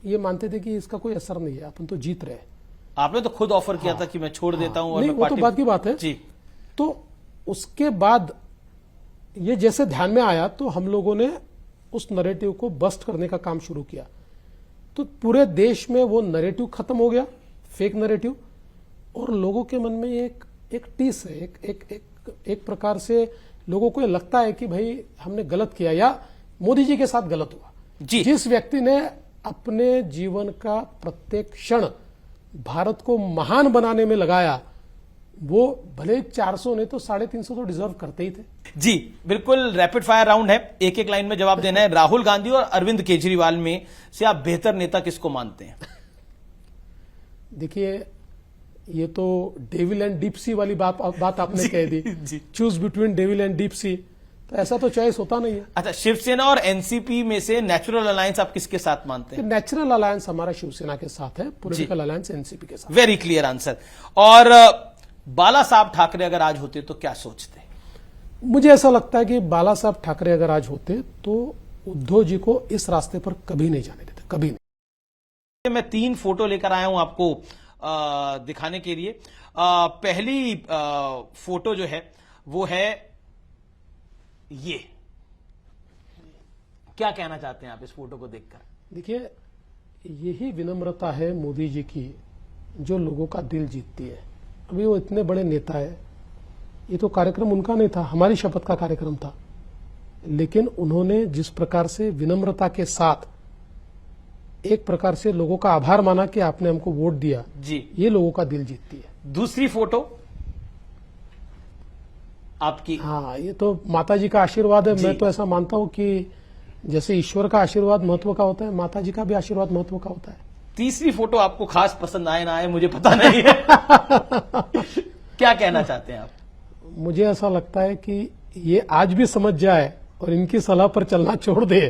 ये मानते थे कि इसका कोई असर नहीं है, अपन तो जीत रहे। आपने तो खुद ऑफर किया था कि मैं छोड़ देता हूं और नहीं, मैं वो तो बात की बात है जी। तो उसके बाद ये जैसे ध्यान में आया तो हम लोगों ने उस नरेटिव को बस्ट करने का काम शुरू किया। तो पूरे देश में वो नरेटिव खत्म हो गया, फेक नरेटिव, और लोगों के मन में एक टीस है, एक प्रकार से लोगों को लगता है कि भाई हमने गलत किया या मोदी जी के साथ गलत हुआ। जी। जिस व्यक्ति ने अपने जीवन का प्रत्येक क्षण भारत को महान बनाने में लगाया, वो भले 400 ने तो 350 तो डिजर्व करते ही थे। जी बिल्कुल, रैपिड फायर राउंड है, एक एक लाइन में जवाब देना है। राहुल गांधी और अरविंद केजरीवाल में से आप बेहतर नेता किसको मानते हैं? देखिए, ये तो डेविल एंड डीप सी वाली बात आपने कह दी। Choose between devil and deep sea, तो ऐसा तो चॉइस होता नहीं है। अच्छा, शिवसेना और एनसीपी में से नेचुरल अलायंस आप किसके साथ मानते हैं? नेचुरल अलायंस हमारा शिवसेना के साथ है, पॉलिटिकल अलायंस एनसीपी के साथ। Very clear answer. और बाला साहब ठाकरे अगर आज होते तो क्या सोचते? मुझे ऐसा लगता है कि बाला साहब ठाकरे अगर आज होते तो उद्धव जी को इस रास्ते पर कभी नहीं जाने देते, कभी नहीं। मैं 3 फोटो लेकर आया हूं आपको दिखाने के लिए। पहली फोटो जो है वो है ये। क्या कहना चाहते हैं आप इस फोटो को देखकर? देखिए, यही विनम्रता है मोदी जी की जो लोगों का दिल जीतती है। अभी वो इतने बड़े नेता है, ये तो कार्यक्रम उनका नहीं था, हमारी शपथ का कार्यक्रम था, लेकिन उन्होंने जिस प्रकार से विनम्रता के साथ एक प्रकार से लोगों का आभार माना कि आपने हमको वोट दिया, जी, ये लोगों का दिल जीतती है। दूसरी फोटो आपकी? हाँ, ये तो माता जी का आशीर्वाद है। मैं तो ऐसा मानता हूं कि जैसे ईश्वर का आशीर्वाद महत्व का होता है, माता जी का भी आशीर्वाद महत्व का होता है। तीसरी फोटो आपको खास पसंद आए ना आए मुझे पता नहीं है। क्या कहना चाहते हैं आप? मुझे ऐसा लगता है कि ये आज भी समझ जाए और इनकी सलाह पर चलना छोड़ दे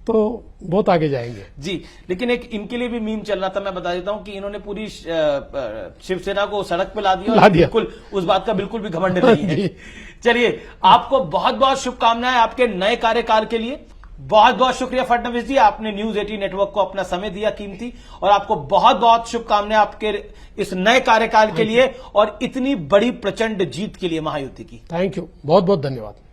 तो बहुत आगे जाएंगे जी। लेकिन एक इनके लिए भी मीम चल रहा था, मैं बता देता हूं कि इन्होंने पूरी शिवसेना को सड़क पे ला दिया और बिल्कुल उस बात का बिल्कुल भी घमंड नहीं है। चलिए, आपको बहुत बहुत शुभकामनाएं आपके नए कार्यकाल के लिए। बहुत बहुत शुक्रिया फडणवीस जी, आपने न्यूज 18 नेटवर्क को अपना समय दिया कीमती, और आपको बहुत बहुत शुभकामनाएं आपके इस नए कार्यकाल के लिए और इतनी बड़ी प्रचंड जीत के लिए महायुति की। थैंक यू, बहुत बहुत धन्यवाद।